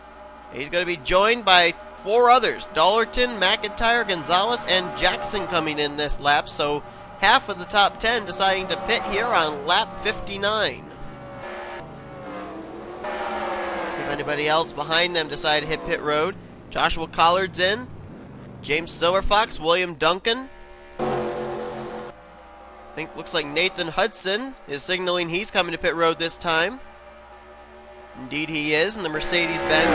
He's going to be joined by 4 others. Dollarton, McIntyre, Gonzalez, and Jackson coming in this lap. So half of the top 10 deciding to pit here on lap 59. If anybody else behind them decide to hit pit road, Joshua Collard's in. James Silverfox, William Duncan. I think looks like Nathan Hudson is signaling he's coming to pit road this time. Indeed he is, in the Mercedes-Benz.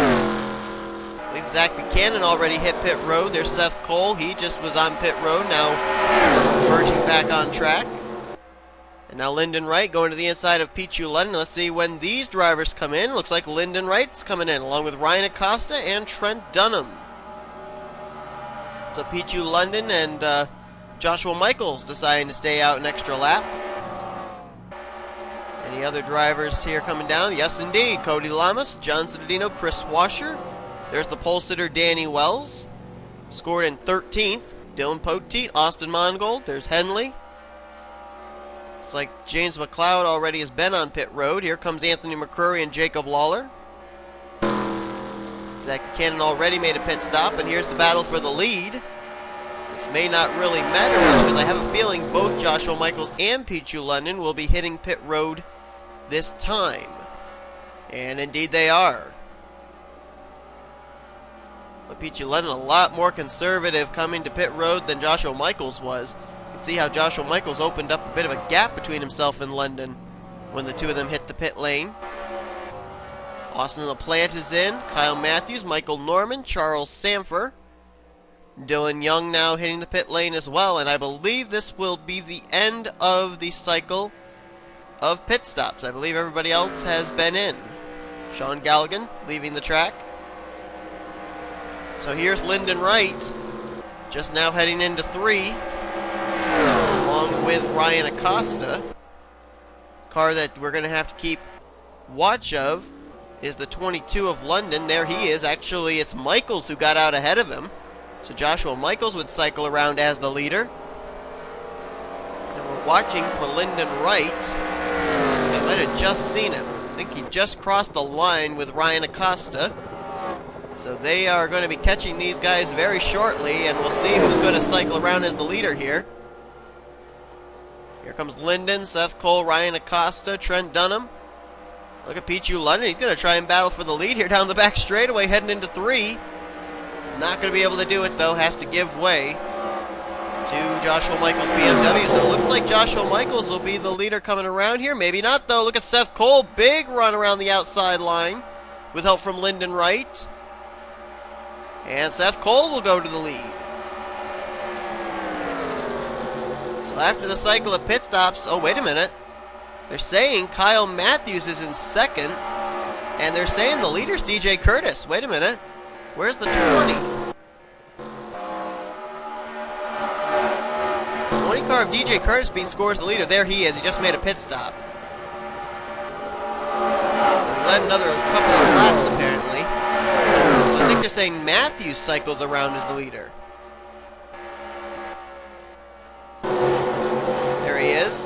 I think Zach Buchanan already hit pit road. There's Seth Cole. He just was on pit road, now merging back on track. And now Lyndon Wright going to the inside of Pichu London. Let's see when these drivers come in. Looks like Lyndon Wright's coming in, along with Ryan Acosta and Trent Dunham. So Pichu London and Joshua Michaels deciding to stay out an extra lap. Any other drivers here coming down? Yes, indeed. Cody Lamas, John Citadino, Chris Washer. There's the pole sitter Danny Wells. Scored in 13th. Dylan Poteet, Austin Mongold. There's Henley. It's like James McLeod already has been on pit road. Here comes Anthony McCrory and Jacob Lawler. Zach Cannon already made a pit stop, and here's the battle for the lead. This may not really matter much because I have a feeling both Joshua Michaels and Pichu London will be hitting pit road this time. And indeed they are. But Pichu London a lot more conservative coming to pit road than Joshua Michaels was. You can see how Joshua Michaels opened up a bit of a gap between himself and London when the two of them hit the pit lane. Austin LaPlante is in, Kyle Matthews, Michael Norman, Charles Sanford. Dylan Young now hitting the pit lane as well, and I believe this will be the end of the cycle of pit stops. I believe everybody else has been in. Sean Galligan leaving the track. So here's Lyndon Wright, just now heading into 3, along with Ryan Acosta. Car that we're going to have to keep watch of is the 22 of London. There he is. Actually, it's Michaels who got out ahead of him. So Joshua Michaels would cycle around as the leader. And we're watching for Lyndon Wright. I might have just seen him. I think he just crossed the line with Ryan Acosta. So they are going to be catching these guys very shortly, and we'll see who's going to cycle around as the leader here. Here comes Lyndon, Seth Cole, Ryan Acosta, Trent Dunham. Look at Pichu London. He's going to try and battle for the lead here down the back straightaway, heading into 3. Not going to be able to do it, though. Has to give way to Joshua Michaels' BMW. So it looks like Joshua Michaels will be the leader coming around here. Maybe not, though. Look at Seth Cole. Big run around the outside line with help from Lyndon Wright. And Seth Cole will go to the lead. So after the cycle of pit stops, oh, wait a minute. They're saying Kyle Matthews is in second, and they're saying the leader's DJ Curtis. Wait a minute. Where's the 20? 20 car of DJ Curtis being scored as the leader. There he is. He just made a pit stop. So he led another couple of laps, apparently. So I think they're saying Matthews cycles around as the leader. There he is.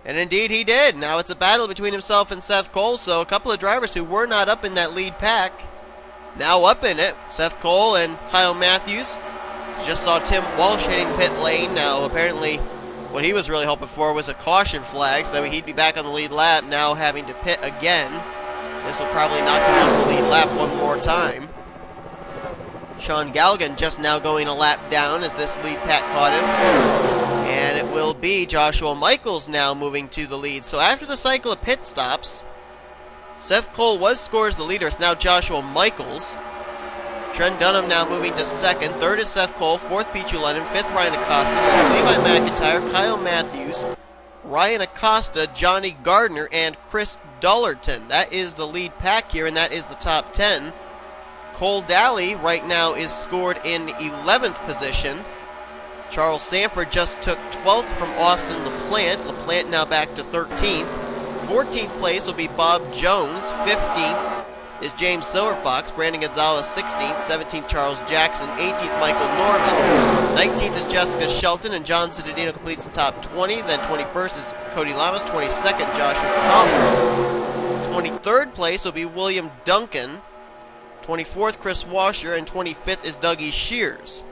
And indeed he did. Now it's a battle between himself and Seth Cole. So a couple of drivers who were not up in that lead pack now up in it. Seth Cole and Kyle Matthews. Just saw Tim Walsh hitting pit lane. Now apparently what he was really hoping for was a caution flag, so he'd be back on the lead lap, now having to pit again. This will probably knock him off the lead lap one more time. Sean Galligan just now going a lap down as this lead pack caught him. And it will be Joshua Michaels now moving to the lead. So after the cycle of pit stops, Seth Cole was scored as the leader. It's now Joshua Michaels. Trent Dunham now moving to second. Third is Seth Cole. Fourth, Pichu London. Fifth, Ryan Acosta. Levi McIntyre, Kyle Matthews, Ryan Acosta, Johnny Gardner, and Chris Dullerton. That is the lead pack here, and that is the top 10. Cole Daly right now is scored in 11th position. Charles Sanford just took 12th from Austin LaPlante. LaPlante now back to 13th. 14th place will be Bob Jones. 15th is James Silverfox. Brandon Gonzalez 16th. 17th Charles Jackson. 18th Michael Norman. 19th is Jessica Shelton, and John Citadino completes the top 20. Then 21st is Cody Lamas. 22nd Joshua Collins. 23rd place will be William Duncan. 24th Chris Washer, and 25th is Dougie Shears.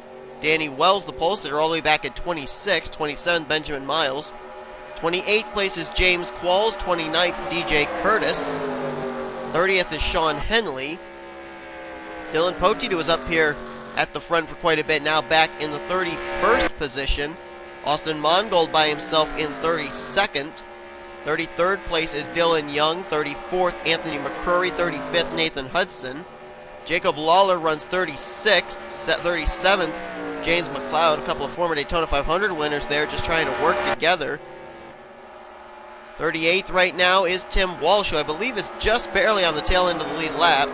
Danny Wells, the pole sitter, all the way back at 26th. 27th Benjamin Miles. 28th place is James Qualls. 29th DJ Curtis. 30th is Sean Henley. Dylan Poteet, who was up here at the front for quite a bit, now back in the 31st position. Austin Mongold by himself in 32nd. 33rd place is Dylan Young. 34th Anthony McCrory. 35th Nathan Hudson. Jacob Lawler runs 36th. 37th James McLeod, a couple of former Daytona 500 winners there, just trying to work together. 38th right now is Tim Walsh, who I believe is just barely on the tail end of the lead lap.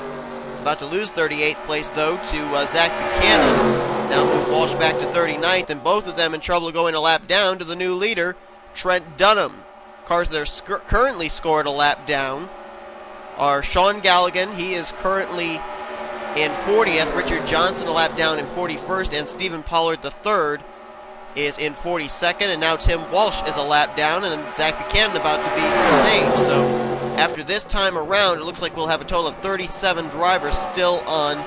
He's about to lose 38th place, though, to Zach Buchanan. now moves Walsh back to 39th, and both of them in trouble going a lap down to the new leader, Trent Dunham. Cars that are currently scored a lap down are Sean Galligan. He is currently in 40th. Richard Johnson a lap down in 41st, and Stephen Pollard III is in 42nd, and now Tim Walsh is a lap down, and Zach Buchanan about to be the same. So after this time around, it looks like we'll have a total of 37 drivers still on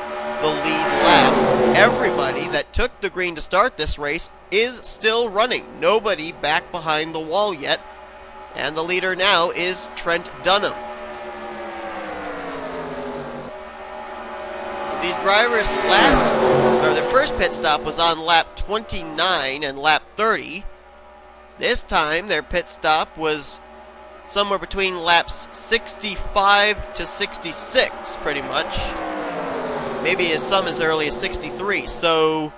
the lead lap. Everybody that took the green to start this race is still running. Nobody back behind the wall yet, and the leader now is Trent Dunham. These drivers their first pit stop was on lap 29 and lap 30. This time their pit stop was somewhere between laps 65 to 66, pretty much. Maybe some as early as 63. So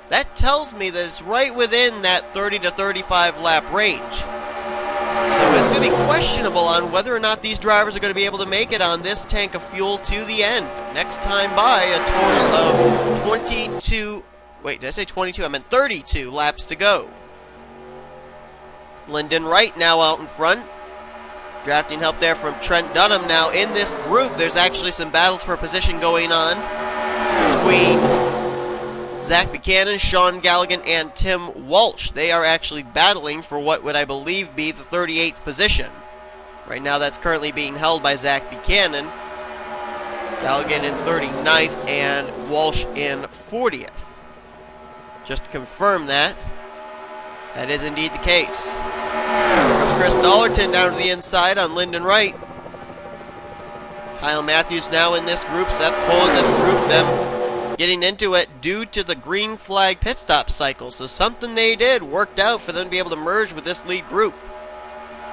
that tells me that it's right within that 30 to 35 lap range. So it's going to be questionable on whether or not these drivers are going to be able to make it on this tank of fuel to the end. Next time by, a total of 22... Wait, did I say 22? I meant 32 laps to go. Lyndon Wright now out in front. Drafting help there from Trent Dunham. Now in this group, there's actually some battles for position going on between Zach Buchanan, Sean Galligan, and Tim Walsh. They are actually battling for what would I believe be the 38th position. Right now that's currently being held by Zach Buchanan. Galligan in 39th and Walsh in 40th. Just to confirm that is indeed the case. Here comes Chris Dollerton down to the inside on Lyndon Wright. Kyle Matthews now in this group, Seth Cole in this group, them getting into it due to the green flag pit stop cycle. So something they did worked out for them to be able to merge with this lead group.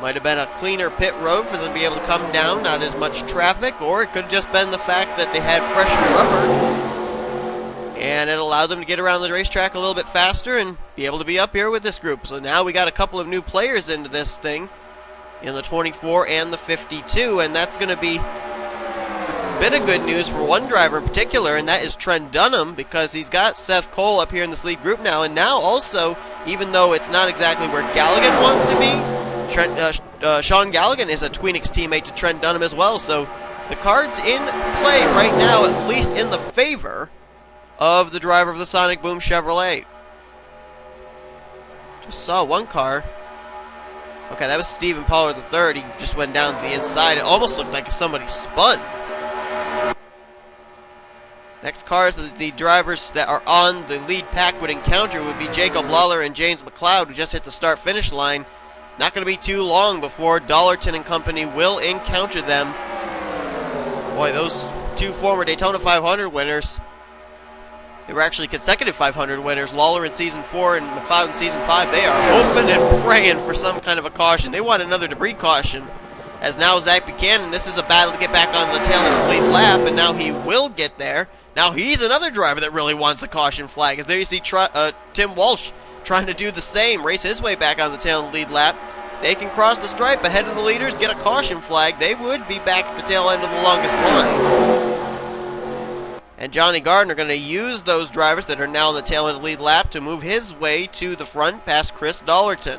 Might have been a cleaner pit road for them to be able to come down, not as much traffic, or it could have just been the fact that they had fresher rubber and it allowed them to get around the racetrack a little bit faster and be able to be up here with this group. So now we got a couple of new players into this thing in the 24 and the 52, and that's going to be a bit of good news for one driver in particular, and that is Trent Dunham, because he's got Seth Cole up here in this lead group now, and now also, even though it's not exactly where Galligan wants to be, Sean Galligan is a Tweenix teammate to Trent Dunham as well, so the cards in play right now, at least in the favor of the driver of the Sonic Boom Chevrolet. Just saw one car. Okay, that was Stephen Pollard III. He just went down to the inside. It almost looked like somebody spun. Next cars that the drivers that are on the lead pack would encounter would be Jacob Lawler and James McLeod, who just hit the start-finish line. Not going to be too long before Dollerton and company will encounter them. Boy, those two former Daytona 500 winners, they were actually consecutive 500 winners. Lawler in Season 4 and McLeod in Season 5. They are hoping and praying for some kind of a caution. They want another debris caution. As now Zach Buchanan, this is a battle to get back on the tail of the lead lap, and now he will get there. Now he's another driver that really wants a caution flag. As there you see Tim Walsh trying to do the same, race his way back on the tail of the lead lap. They can cross the stripe ahead of the leaders, get a caution flag. They would be back at the tail end of the longest line. And Johnny Gardner going to use those drivers that are now on the tail end of the lead lap to move his way to the front past Chris Dollerton.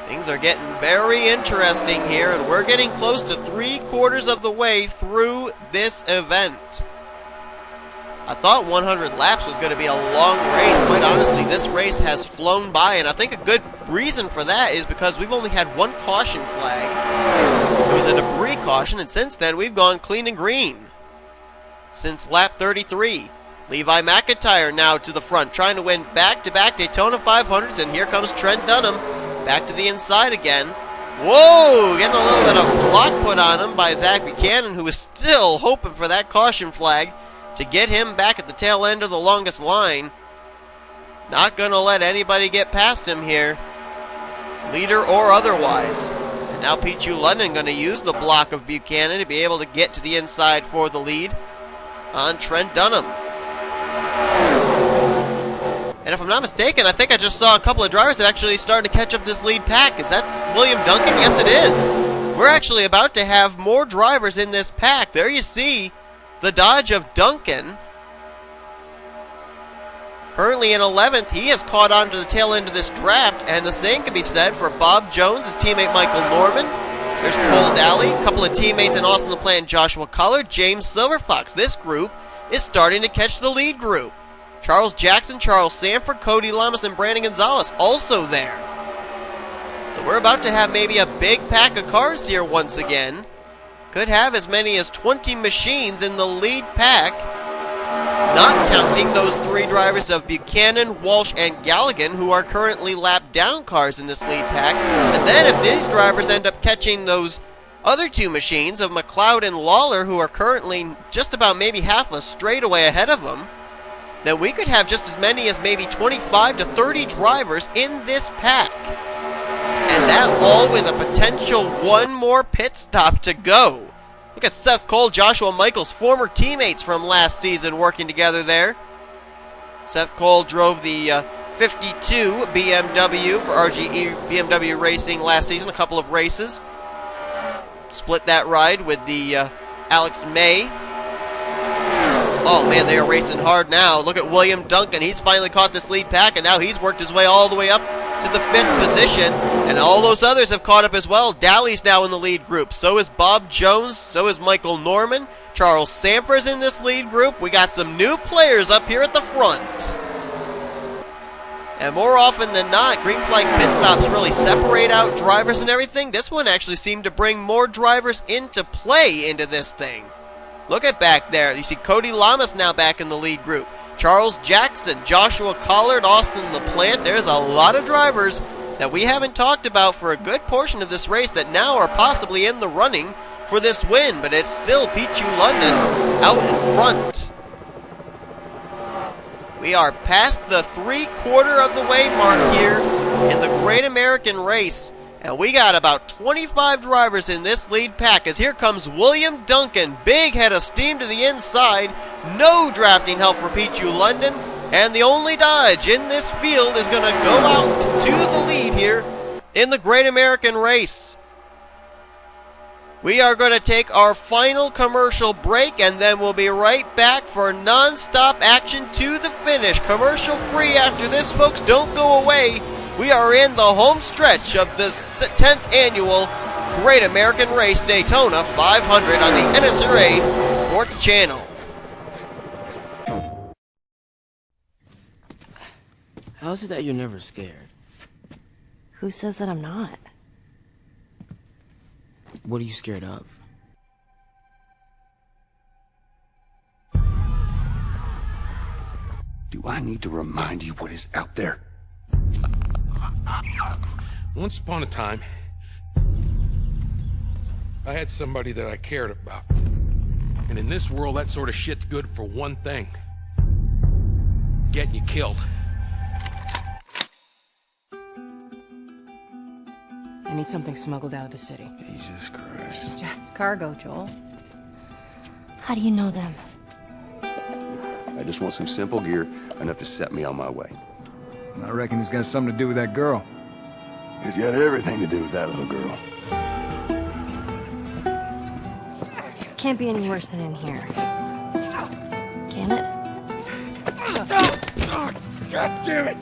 Things are getting very interesting here, and we're getting close to 3/4 of the way through this event. I thought 100 laps was going to be a long race. Quite honestly, this race has flown by, and I think a good reason for that is because we've only had one caution flag. It was a debris caution, and since then we've gone clean and green. Since lap 33, Levi McIntyre now to the front, trying to win back-to-back Daytona 500s, and here comes Trent Dunham back to the inside again. Whoa, getting a little bit of block put on him by Zach Buchanan, who is still hoping for that caution flag to get him back at the tail end of the longest line. Not going to let anybody get past him here, leader or otherwise. And now Pete London going to use the block of Buchanan to be able to get to the inside for the lead on Trent Dunham. And if I'm not mistaken, I think I just saw a couple of drivers actually starting to catch up this lead pack. Is that William Duncan? Yes, it is. We're actually about to have more drivers in this pack. There you see the Dodge of Duncan currently in 11th. He has caught on to the tail end of this draft, and the same can be said for Bob Jones, his teammate Michael Norman. There's Cole Daly, a couple of teammates in Austin LaPlante and Joshua Collard, James Silverfox. This group is starting to catch the lead group. Charles Jackson, Charles Sanford, Cody Lamas, and Brandon Gonzalez also there. So we're about to have maybe a big pack of cars here once again. Could have as many as 20 machines in the lead pack, not counting those 3 drivers of Buchanan, Walsh, and Galligan, who are currently lap down cars in this lead pack. And then if these drivers end up catching those other 2 machines of McLeod and Lawler, who are currently just about maybe half a straightaway ahead of them, then we could have just as many as maybe 25 to 30 drivers in this pack. And that all with a potential 1 more pit stop to go. Look at Seth Cole, Joshua Michaels, former teammates from last season working together there. Seth Cole drove the 52 BMW for RGE BMW Racing last season, a couple of races. Split that ride with the Alex May. Oh man, they are racing hard now. Look at William Duncan. He's finally caught this lead pack, and now he's worked his way all the way up to the 5th position, and all those others have caught up as well. Daly's now in the lead group. So is Bob Jones. So is Michael Norman. Charles Sampras in this lead group. We got some new players up here at the front. And more often than not, green flag pit stops really separate out drivers and everything. This one actually seemed to bring more drivers into play into this thing. Look at back there. You see Cody Lamas now back in the lead group. Charles Jackson, Joshua Collard, Austin LaPlante. There's a lot of drivers that we haven't talked about for a good portion of this race that now are possibly in the running for this win, but it's still Pichu London out in front. We are past the 3/4 of the way mark here in the Great American Race, and we got about 25 drivers in this lead pack, as here comes William Duncan. Big head of steam to the inside. No drafting help for Pichu London. And the only Dodge in this field is going to go out to the lead here in the Great American Race. We are going to take our final commercial break, and then we'll be right back for non-stop action to the finish. Commercial free after this, folks. Don't go away. We are in the home stretch of the 10th annual Great American Race Daytona 500 on the NNSCRA Sports Channel. How is it that you're never scared? Who says that I'm not? What are you scared of? Do I need to remind you what is out there? Once upon a time, I had somebody that I cared about. And in this world, that sort of shit's good for one thing. Getting you killed. I need something smuggled out of the city. Jesus Christ. It's just cargo, Joel. How do you know them? I just want some simple gear enough to set me on my way. I reckon it's got something to do with that girl. It's got everything to do with that little girl. Can't be any worse than in here. Can it? God damn it!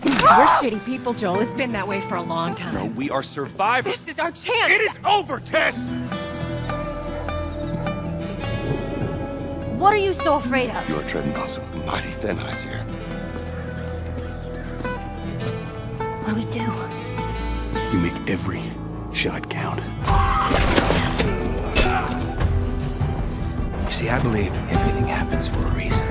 We're shitty people, Joel. It's been that way for a long time. No, we are survivors. This is our chance. It is over, Tess! What are you so afraid of? You're treading on some mighty thin ice here. What do we do? You make every shot count. You see, I believe everything happens for a reason.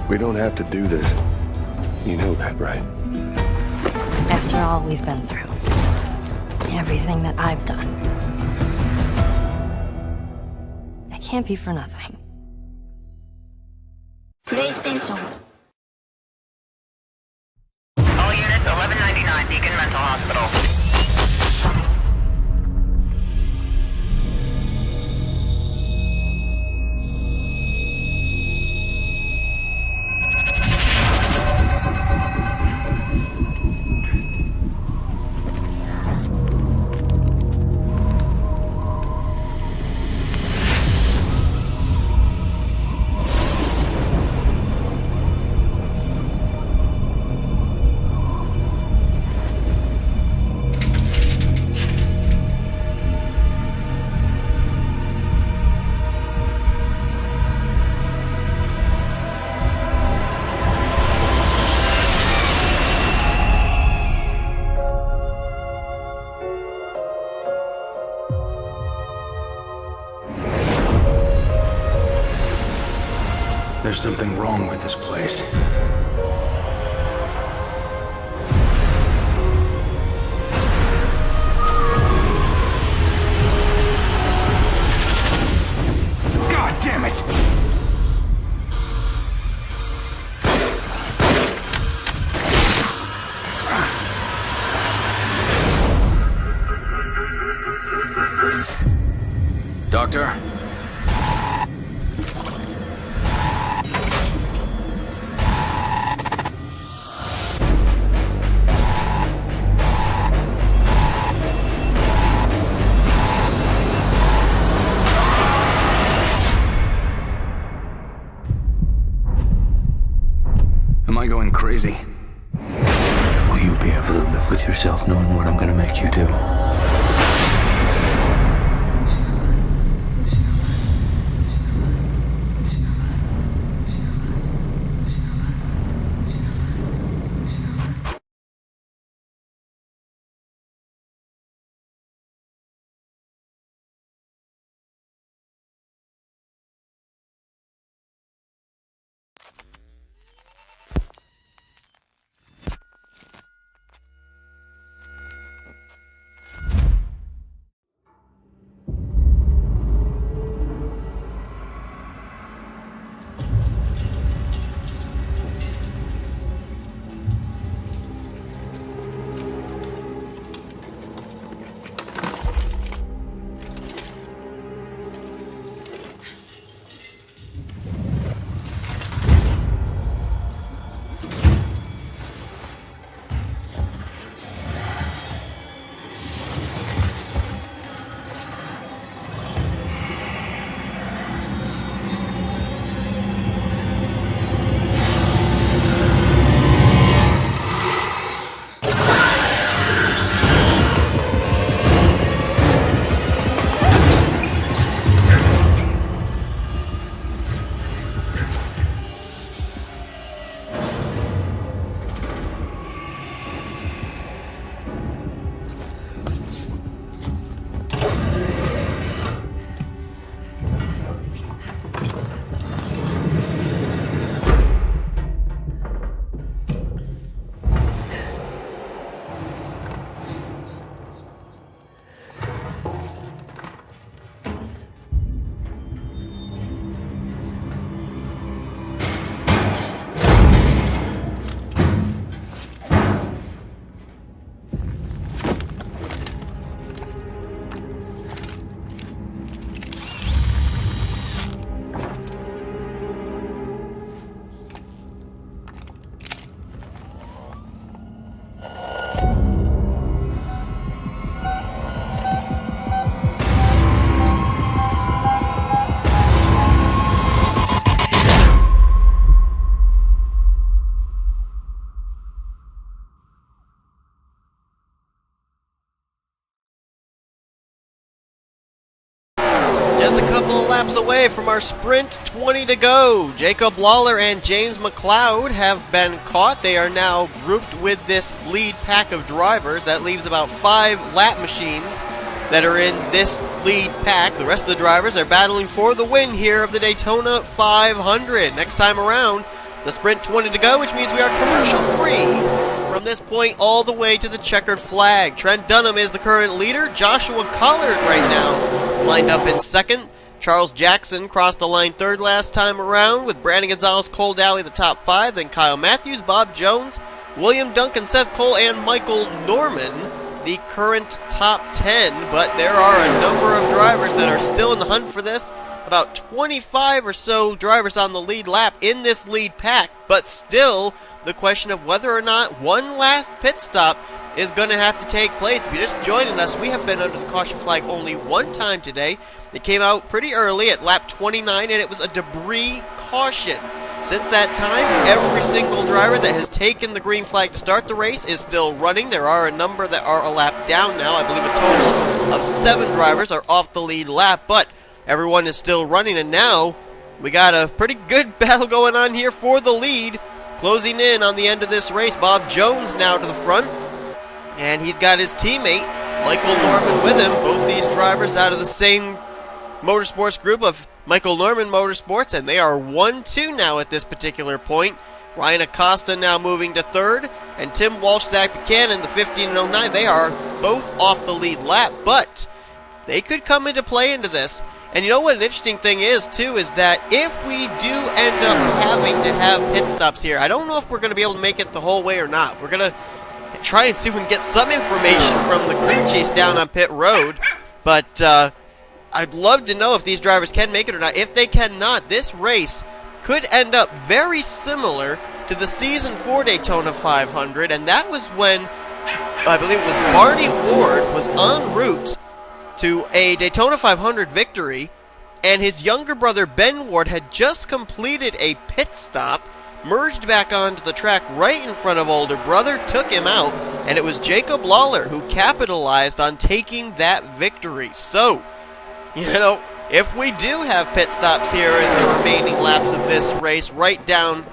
We don't have to do this. You know that, right? After all we've been through. Everything that I've done. It can't be for nothing. PlayStation. All units, 1199 Beacon Mental Hospital. There's something wrong with this place. God damn it! Doctor? Am I going crazy? Will you be able to live with yourself knowing what I'm gonna make you do? Just a couple of laps away from our sprint, 20 to go. Jacob Lawler and James McLeod have been caught. They are now grouped with this lead pack of drivers. That leaves about 5 lap machines that are in this lead pack. The rest of the drivers are battling for the win here of the Daytona 500. Next time around, the sprint 20 to go, which means we are commercial free from this point all the way to the checkered flag. Trent Dunham is the current leader. Joshua Collard right now lined up in second. Charles Jackson crossed the line third last time around, with Brandon Gonzalez, Cole Dally the top 5, then Kyle Matthews, Bob Jones, William Duncan, Seth Cole, and Michael Norman, the current top 10. But there are a number of drivers that are still in the hunt for this. About 25 or so drivers on the lead lap in this lead pack, but still the question of whether or not one last pit stop is going to have to take place. If you're just joining us, we have been under the caution flag only one time today. It came out pretty early at lap 29, and it was a debris caution. Since that time, every single driver that has taken the green flag to start the race is still running. There are a number that are a lap down now. I believe a total of 7 drivers are off the lead lap, but everyone is still running, and now we got a pretty good battle going on here for the lead. Closing in on the end of this race, Bob Jones now to the front, and he's got his teammate Michael Norman with him. Both these drivers out of the same motorsports group of Michael Norman Motorsports, and they are 1-2 now at this particular point. Ryan Acosta now moving to third, and Tim Walsh, Zach Buchanan, the 15-09, they are both off the lead lap, but they could come into play into this. And you know what an interesting thing is, too, is that if we do end up having to have pit stops here, I don't know if we're going to be able to make it the whole way or not. We're going to try and see if we can get some information from the crew chiefs down on pit road, but I'd love to know if these drivers can make it or not. If they cannot, this race could end up very similar to the Season 4 Daytona 500, and that was when, I believe it was Barney Ward was en route to a Daytona 500 victory, and his younger brother Ben Ward had just completed a pit stop, merged back onto the track right in front of older brother, took him out, and it was Jacob Lawler who capitalized on taking that victory. So, you know, if we do have pit stops here in the remaining laps of this race, right down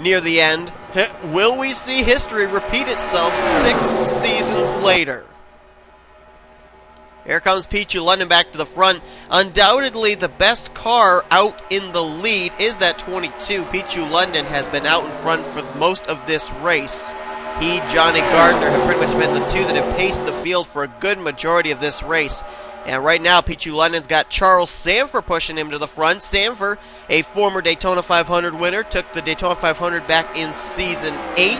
near the end, will we see history repeat itself 6 seasons later? Here comes Pichu London back to the front. Undoubtedly, the best car out in the lead is that 22. Pichu London has been out in front for most of this race. He, Johnny Gardner, have pretty much been the two that have paced the field for a good majority of this race. And right now, Pichu London's got Charles Sanford pushing him to the front. Sanford, a former Daytona 500 winner, took the Daytona 500 back in Season 8.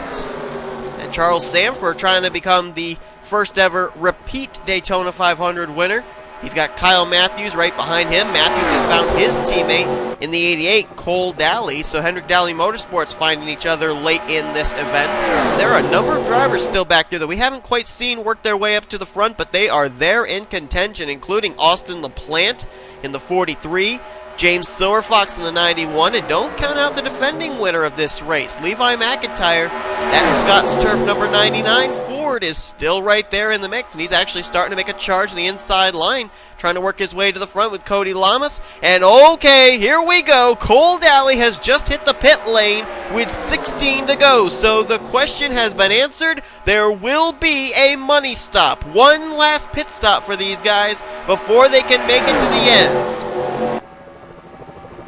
And Charles Sanford trying to become the first ever repeat Daytona 500 winner. He's got Kyle Matthews right behind him. Matthews has found his teammate in the 88, Cole Daly. So Hendrick Daly Motorsports finding each other late in this event. There are a number of drivers still back there that we haven't quite seen work their way up to the front, but they are there in contention, including Austin LaPlante in the 43, James Silverfox in the 91, and don't count out the defending winner of this race, Levi McIntyre. That Scott's Turf number 99 Ford is still right there in the mix, and he's actually starting to make a charge in the inside line, trying to work his way to the front with Cody Lamas. And okay, here we go. Cole Daly has just hit the pit lane with 16 to go. So the question has been answered. There will be a money stop. One last pit stop for these guys before they can make it to the end.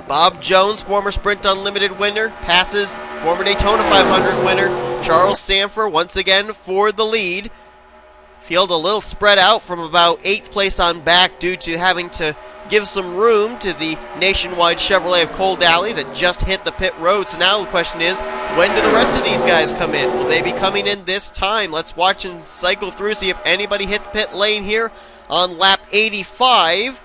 Bob Jones, former Sprint Unlimited winner, passes former Daytona 500 winner Charles Sanford once again for the lead. Field a little spread out from about 8th place on back due to having to give some room to the Nationwide Chevrolet of Cole Daly that just hit the pit road. So now the question is, when do the rest of these guys come in? Will they be coming in this time? Let's watch and cycle through, see if anybody hits pit lane here on lap 85.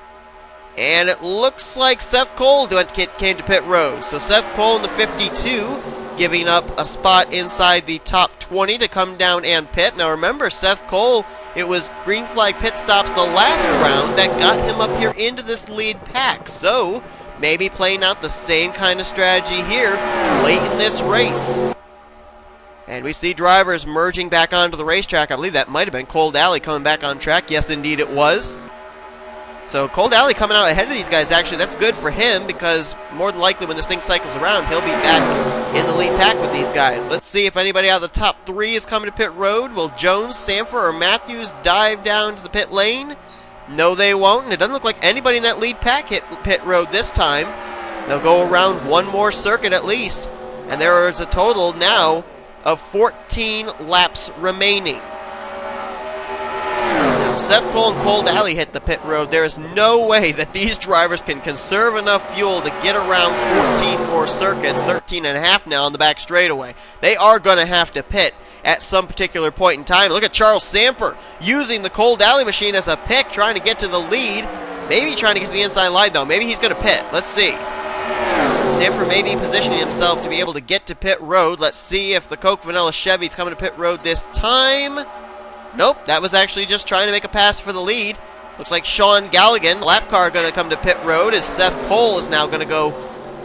And it looks like Seth Cole came to pit road. So Seth Cole in the 52, giving up a spot inside the top 20 to come down and pit. Now remember, Seth Cole, it was green flag pit stops the last round that got him up here into this lead pack. So maybe playing out the same kind of strategy here late in this race. And we see drivers merging back onto the racetrack. I believe that might have been Cole Daly coming back on track. Yes, indeed it was. So Cole Daly coming out ahead of these guys, actually, that's good for him because more than likely when this thing cycles around, he'll be back in the lead pack with these guys. Let's see if anybody out of the top 3 is coming to pit road. Will Jones, Sanford, or Matthews dive down to the pit lane? No, they won't, and it doesn't look like anybody in that lead pack hit pit road this time. They'll go around one more circuit at least, and there is a total now of 14 laps remaining. Seth Cole and Cole Daly hit the pit road. There is no way that these drivers can conserve enough fuel to get around 14 more circuits, 13 and a half now on the back straightaway. They are going to have to pit at some particular point in time. Look at Charles Sanford using the Cole Daly machine as a pick, trying to get to the lead. Maybe trying to get to the inside line, though. Maybe he's going to pit. Let's see. Sanford may be positioning himself to be able to get to pit road. Let's see if the Coke Vanilla Chevy's coming to pit road this time. Nope, that was actually just trying to make a pass for the lead. Looks like Sean Galligan, lap car, going to come to pit road as Seth Cole is now going to go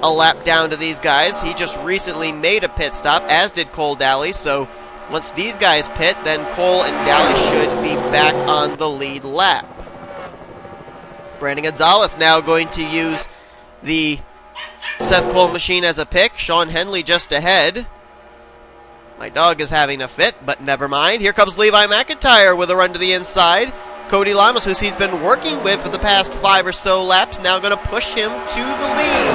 a lap down to these guys. He just recently made a pit stop, as did Cole Daly. So once these guys pit, then Cole and Daly should be back on the lead lap. Brandon Gonzalez now going to use the Seth Cole machine as a pick. Sean Henley just ahead. My dog is having a fit, but never mind. Here comes Levi McIntyre with a run to the inside. Cody Lamas, who he's been working with for the past 5 or so laps, now going to push him to the lead.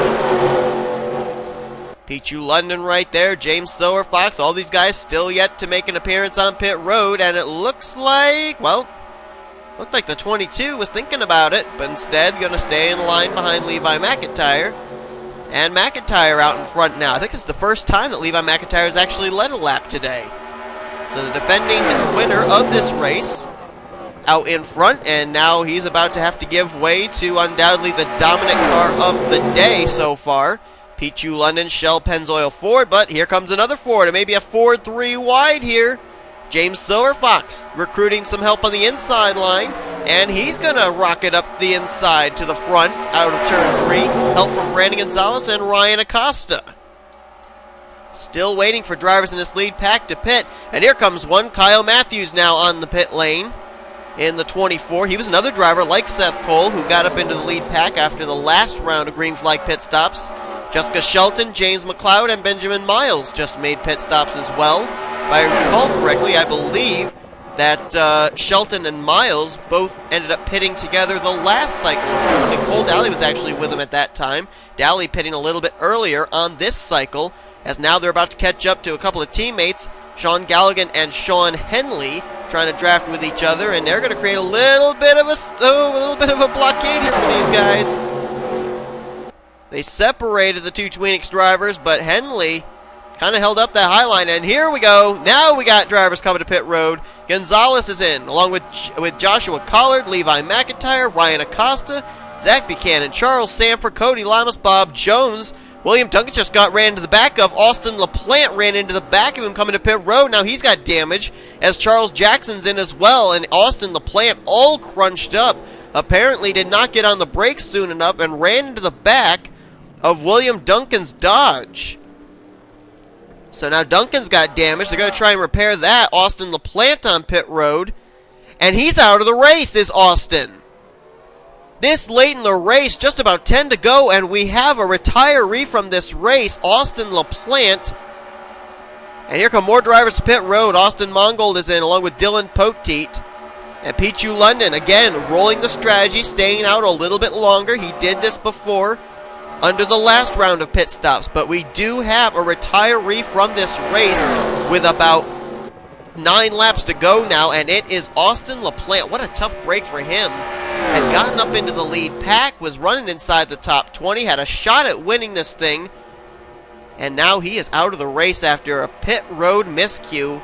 Pichu London right there, James Silver Fox, all these guys still yet to make an appearance on pit road, and it looks like, well, looked like the 22 was thinking about it, but instead going to stay in line behind Levi McIntyre. And McIntyre out in front now. I think it's the first time that Levi McIntyre has actually led a lap today. So the defending winner of this race out in front, and now he's about to have to give way to undoubtedly the dominant car of the day so far. Pichu London, Shell Pennzoil Ford, but here comes another Ford. It may be a Ford 3 wide here. James Silver Fox recruiting some help on the inside line, and he's going to rocket up the inside to the front out of turn 3. Help from Brandon Gonzalez and Ryan Acosta. Still waiting for drivers in this lead pack to pit, and here comes one. Kyle Matthews now on the pit lane in the 24. He was another driver like Seth Cole who got up into the lead pack after the last round of green flag pit stops. Jessica Shelton, James McLeod, and Benjamin Miles just made pit stops as well. If I recall correctly, I believe that Shelton and Miles both ended up pitting together the last cycle. I think Cole Daly was actually with them at that time. Daly pitting a little bit earlier on this cycle, as now they're about to catch up to a couple of teammates, Sean Galligan and Sean Henley, trying to draft with each other, and they're going to create a little bit of a blockade here for these guys. They separated the two Tweenix drivers, but Henley kind of held up that high line, and here we go. Now we got drivers coming to pit road. Gonzalez is in, along with Joshua Collard, Levi McIntyre, Ryan Acosta, Zach Buchanan, Charles Sanford, Cody Lamas, Bob Jones. William Duncan just ran into the back of. Austin LaPlante ran into the back of him coming to pit road. Now he's got damage, as Charles Jackson's in as well, and Austin LaPlante all crunched up. Apparently did not get on the brakes soon enough and ran into the back of William Duncan's Dodge. So now Duncan's got damage. They're going to try and repair that. Austin LaPlante on pit road. And he's out of the race, is Austin. This late in the race, just about 10 to go, and we have a retiree from this race, Austin LaPlante. And here come more drivers to pit road. Austin Mongold is in, along with Dylan Poteet. And Pichu London, again, rolling the strategy, staying out a little bit longer. He did this before under the last round of pit stops, but we do have a retiree from this race with about 9 laps to go now, and it is Austin LaPlante. What a tough break for him. Had gotten up into the lead pack, was running inside the top 20, had a shot at winning this thing, and now he is out of the race after a pit road miscue,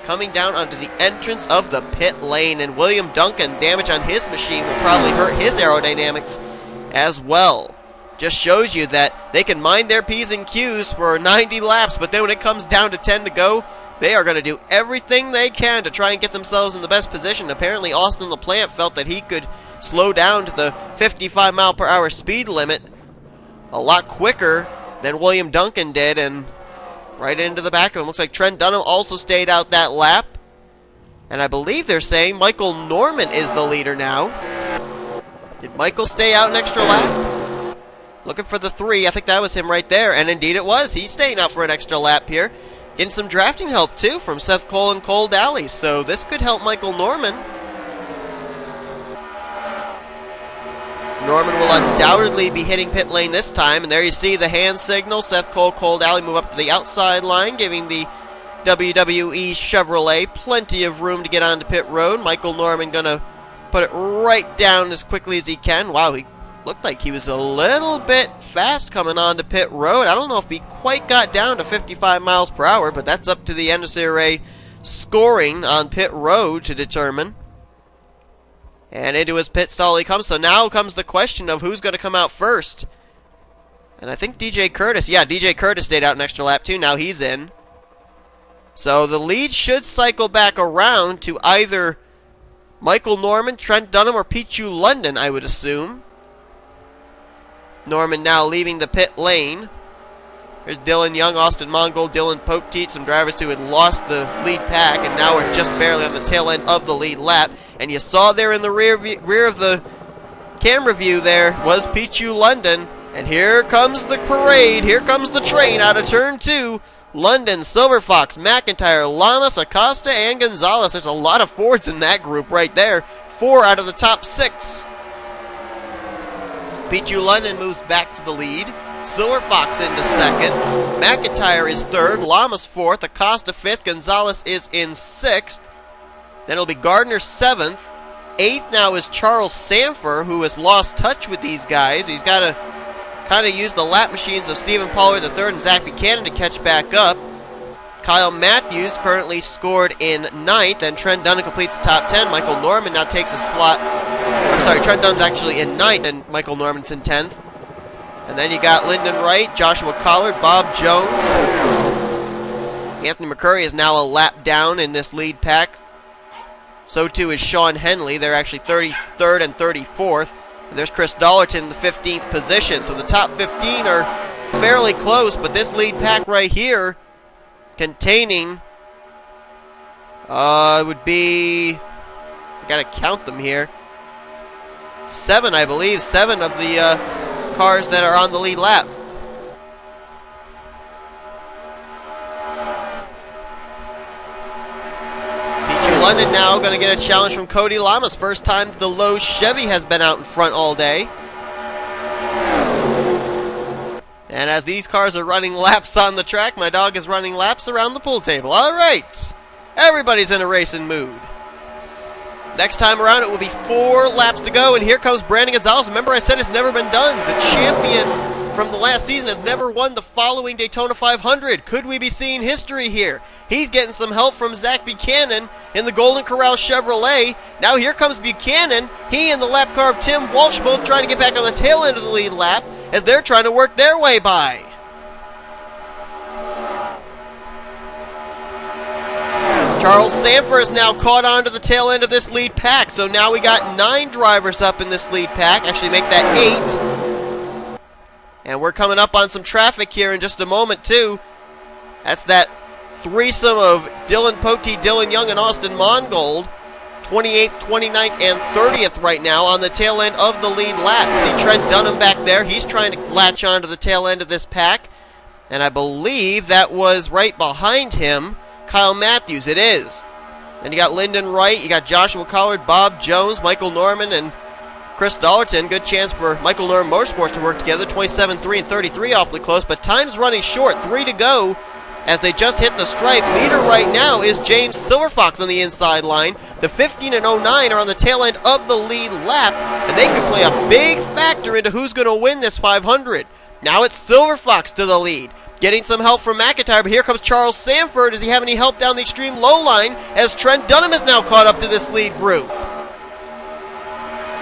coming down onto the entrance of the pit lane, and William Duncan, damage on his machine will probably hurt his aerodynamics as well. Just shows you that they can mind their P's and Q's for 90 laps, but then when it comes down to 10 to go, they are going to do everything they can to try and get themselves in the best position. Apparently, Austin LaPlante felt that he could slow down to the 55 mile per hour speed limit a lot quicker than William Duncan did, and right into the back of him. Looks like Trent Dunham also stayed out that lap, and I believe they're saying Michael Norman is the leader now. Did Michael stay out an extra lap? Looking for the 3. I think that was him right there. And indeed it was. He's staying out for an extra lap here. Getting some drafting help, too, from Seth Cole and Cole Daly. So this could help Michael Norman. Norman will undoubtedly be hitting pit lane this time. And there you see the hand signal. Seth Cole, Cole Daly move up to the outside line, giving the WWE Chevrolet plenty of room to get onto pit road. Michael Norman going to put it right down as quickly as he can. Wow, he looked like he was a little bit fast coming onto pit road. I don't know if he quite got down to 55 miles per hour, but that's up to the NNSCRA scoring on pit road to determine. And into his pit stall he comes. So now comes the question of who's going to come out first. And I think DJ Curtis, yeah, DJ Curtis stayed out an extra lap too. Now he's in. So the lead should cycle back around to either Michael Norman, Trent Dunham, or Pichu London, I would assume. Norman now leaving the pit lane. There's Dylan Young, Austin Mongold, Dylan Poteet, some drivers who had lost the lead pack and now are just barely on the tail end of the lead lap. And you saw there in the rear of the camera view there was Pichu London. And here comes the parade. Here comes the train out of turn 2. London, Silver Fox, McIntyre, Lamas, Acosta, and Gonzalez. There's a lot of Fords in that group right there. 4 out of the top 6. Pichu London moves back to the lead. Silver Fox into second. McIntyre is third. Lamas fourth. Acosta fifth. Gonzalez is in sixth. Then it'll be Gardner seventh. Eighth now is Charles Sanford, who has lost touch with these guys. He's got to kind of use the lap machines of Stephen Pollard III and Zach Buchanan to catch back up. Kyle Matthews currently scored in 9th, and Trent Dunham completes the top 10. Michael Norman now takes a slot. Trent Dunham's actually in 9th, and Michael Norman's in 10th. And then you got Lyndon Wright, Joshua Collard, Bob Jones. Anthony McCurry is now a lap down in this lead pack. So too is Sean Henley. They're actually 33rd and 34th. And there's Chris Dollerton in the 15th position. So the top 15 are fairly close, but this lead pack right here containing would be, I gotta count them here, 7, I believe, 7 of the cars that are on the lead lap. Pichu London now going to get a challenge from Cody Lamas. First time the Lowe's Chevy has been out in front all day. And as these cars are running laps on the track, my dog is running laps around the pool table. All right, everybody's in a racing mood. Next time around, it will be 4 laps to go, and here comes Brandon Gonzalez. Remember, I said it's never been done. The champion from the last season has never won the following Daytona 500. Could we be seeing history here? He's getting some help from Zach Buchanan in the Golden Corral Chevrolet. Now here comes Buchanan. He and the lap car of Tim Walsh both trying to get back on the tail end of the lead lap as they're trying to work their way by. Charles Sanford is now caught on to the tail end of this lead pack. So now we got 9 drivers up in this lead pack. Actually make that 8. And we're coming up on some traffic here in just a moment too. That's that threesome of Dylan Pote, Dylan Young, and Austin Mongold. 28th, 29th, and 30th right now on the tail end of the lead lap. See Trent Dunham back there. He's trying to latch on to the tail end of this pack. And I believe that was right behind him, Kyle Matthews. It is. And you got Lyndon Wright, you got Joshua Collard, Bob Jones, Michael Norman, and Chris Dollerton. Good chance for Michael Norman Motorsports to work together. 27-3 and 33 awfully close, but time's running short. 3 to go as they just hit the stripe. Leader right now is James Silverfox on the inside line. The 15 and 09 are on the tail end of the lead lap, and they could play a big factor into who's going to win this 500. Now it's Silverfox to the lead, getting some help from McIntyre, but here comes Charles Sanford. Does he have any help down the extreme low line as Trent Dunham is now caught up to this lead group?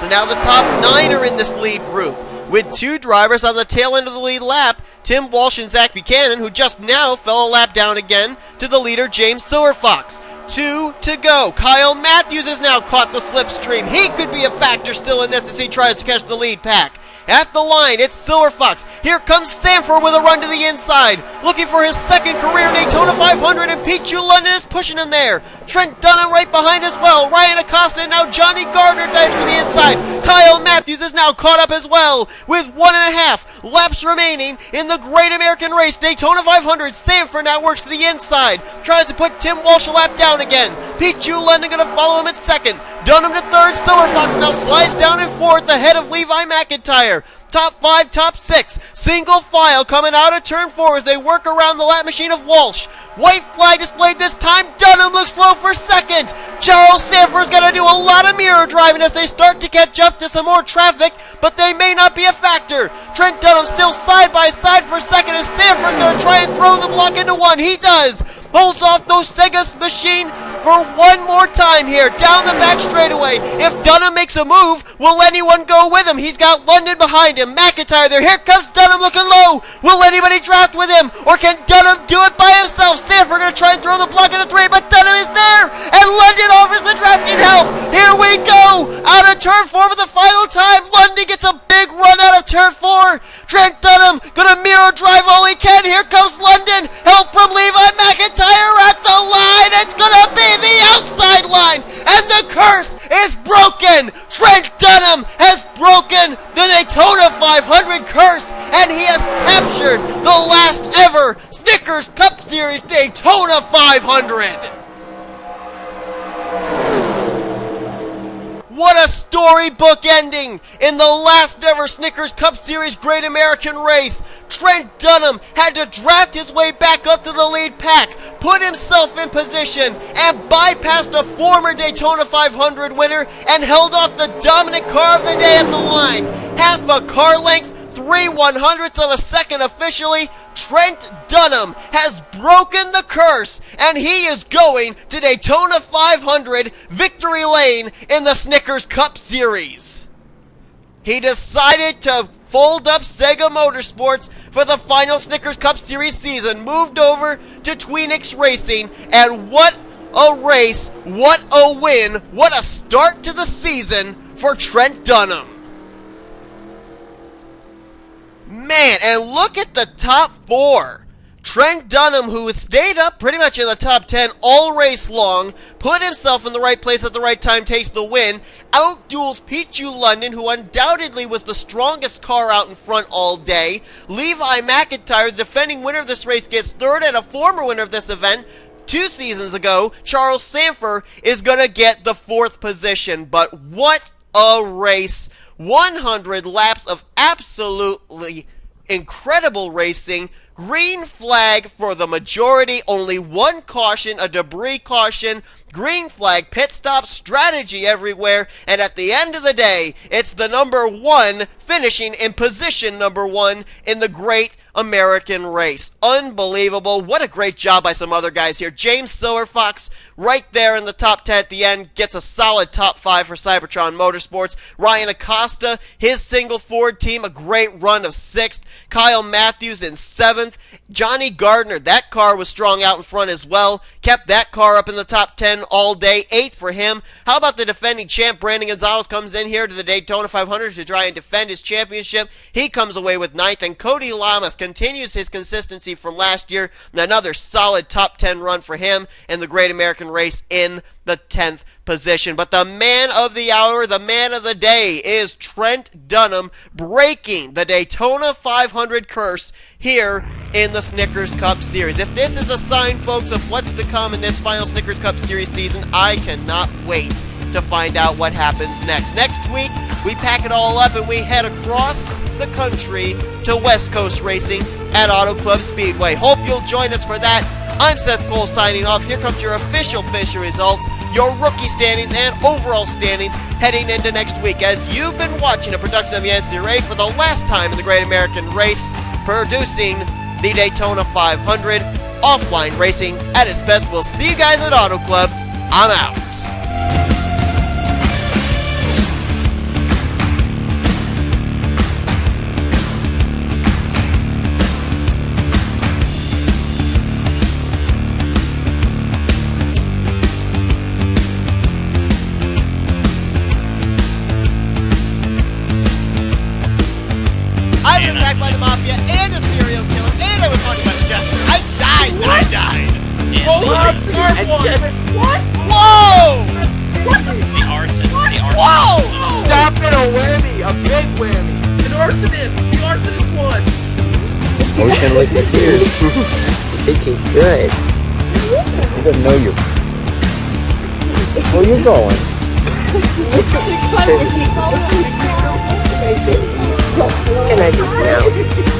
So now the top 9 are in this lead group, with 2 drivers on the tail end of the lead lap, Tim Walsh and Zach Buchanan, who just now fell a lap down again to the leader, James Silverfox. 2 to go. Kyle Matthews has now caught the slipstream. He could be a factor still in this as he tries to catch the lead pack. At the line, it's Silverfox. Here comes Sanford with a run to the inside, looking for his second career Daytona 500, and Pichu London is pushing him there. Trent Dunham right behind as well. Ryan Acosta, and now Johnny Gardner dives to the inside. Kyle Matthews is now caught up as well, with 1.5 laps remaining in the Great American Race Daytona 500. Sanford now works to the inside, tries to put Tim Walsh a lap down again. Pichu London going to follow him at second. Dunham to third. Silverfox now slides down in fourth ahead of Levi McIntyre. Top 5, top 6, single file coming out of turn 4 as they work around the lap machine of Walsh. White flag displayed this time. Dunham looks low for second. Charles Sanford's got to do a lot of mirror driving as they start to catch up to some more traffic, but they may not be a factor. Trent Dunham still side by side for second as Sanford's going to try and throw the block into one. He does. Holds off those Sega's machine for one more time here, down the back straightaway. If Dunham makes a move, will anyone go with him? He's got London behind him, McIntyre there. Here comes Dunham looking low. Will anybody draft with him, or can Dunham do it by himself? Sanford going to try and throw the block into 3, but Dunham is there, and London offers the drafting help. Here we go, out of turn 4 for the final time. London gets a big run out of turn 4. Trent Dunham going to mirror drive all he can. Here comes London, help from Levi McIntyre at the line. It's going to be the outside line, and the curse is broken. Trent Dunham has broken the Daytona 500 curse, and he has captured the last ever Snickers Cup Series Daytona 500. What a storybook ending in the last ever Snickers Cup Series Great American Race. Trent Dunham had to draft his way back up to the lead pack, put himself in position, and bypassed a former Daytona 500 winner and held off the dominant car of the day at the line. Half a car length, 3/100ths of a second officially. Trent Dunham has broken the curse, and he is going to Daytona 500 victory lane in the Snickers Cup Series. He decided to fold up Sega Motorsports for the final Snickers Cup Series season, moved over to Tweenix Racing, and what a race, what a win, what a start to the season for Trent Dunham. Man, and look at the top four. Trent Dunham, who stayed up pretty much in the top 10 all race long, put himself in the right place at the right time, takes the win, outduels Pete London, who undoubtedly was the strongest car out in front all day. Levi McIntyre, the defending winner of this race, gets third, and a former winner of this event 2 seasons ago, Charles Sanford, is going to get the 4th position. But what a race. 100 laps of absolutely incredible racing. Green flag for the majority, only one caution, a debris caution. Green flag, pit stop, strategy everywhere, and at the end of the day, it's the number 1 finishing in position number 1 in the Great American Race. Unbelievable. What a great job by some other guys here. James Silverfox right there in the top 10 at the end, gets a solid top 5 for Cybertron Motorsports. Ryan Acosta, his single Ford team, a great run of 6th. Kyle Matthews in 7th. Johnny Gardner, that car was strong out in front as well. Kept that car up in the top 10 all day. 8th for him. How about the defending champ, Brandon Gonzalez, comes in here to the Daytona 500 to try and defend his championship. He comes away with 9th. And Cody Lamas continues his consistency from last year. Another solid top 10 run for him in the Great American Race in the 10th position. But the man of the hour, the man of the day, is Trent Dunham, breaking the Daytona 500 curse here in the Snickers Cup Series. If this is a sign, folks, of what's to come in this final Snickers Cup Series season, I cannot wait to find out what happens next. Next week, we pack it all up and we head across the country to West Coast Racing at Auto Club Speedway. Hope you'll join us for that. I'm Seth Cole signing off. Here comes your official Fisher results, your rookie standings, and overall standings heading into next week, as you've been watching a production of the NNSCRA for the last time in the Great American Race, producing the Daytona 500. Offline racing at its best. We'll see you guys at Auto Club. I'm out. By the mafia and a serial killer, and I was haunted by the jester. I died. What? Whoa! What the? The arson. Whoa! Stop it! A whammy, a big whammy. An arsonist. The arsonist won. Oh, you can lick the tears. They taste good. You don't know you. Where you going? Can I just now?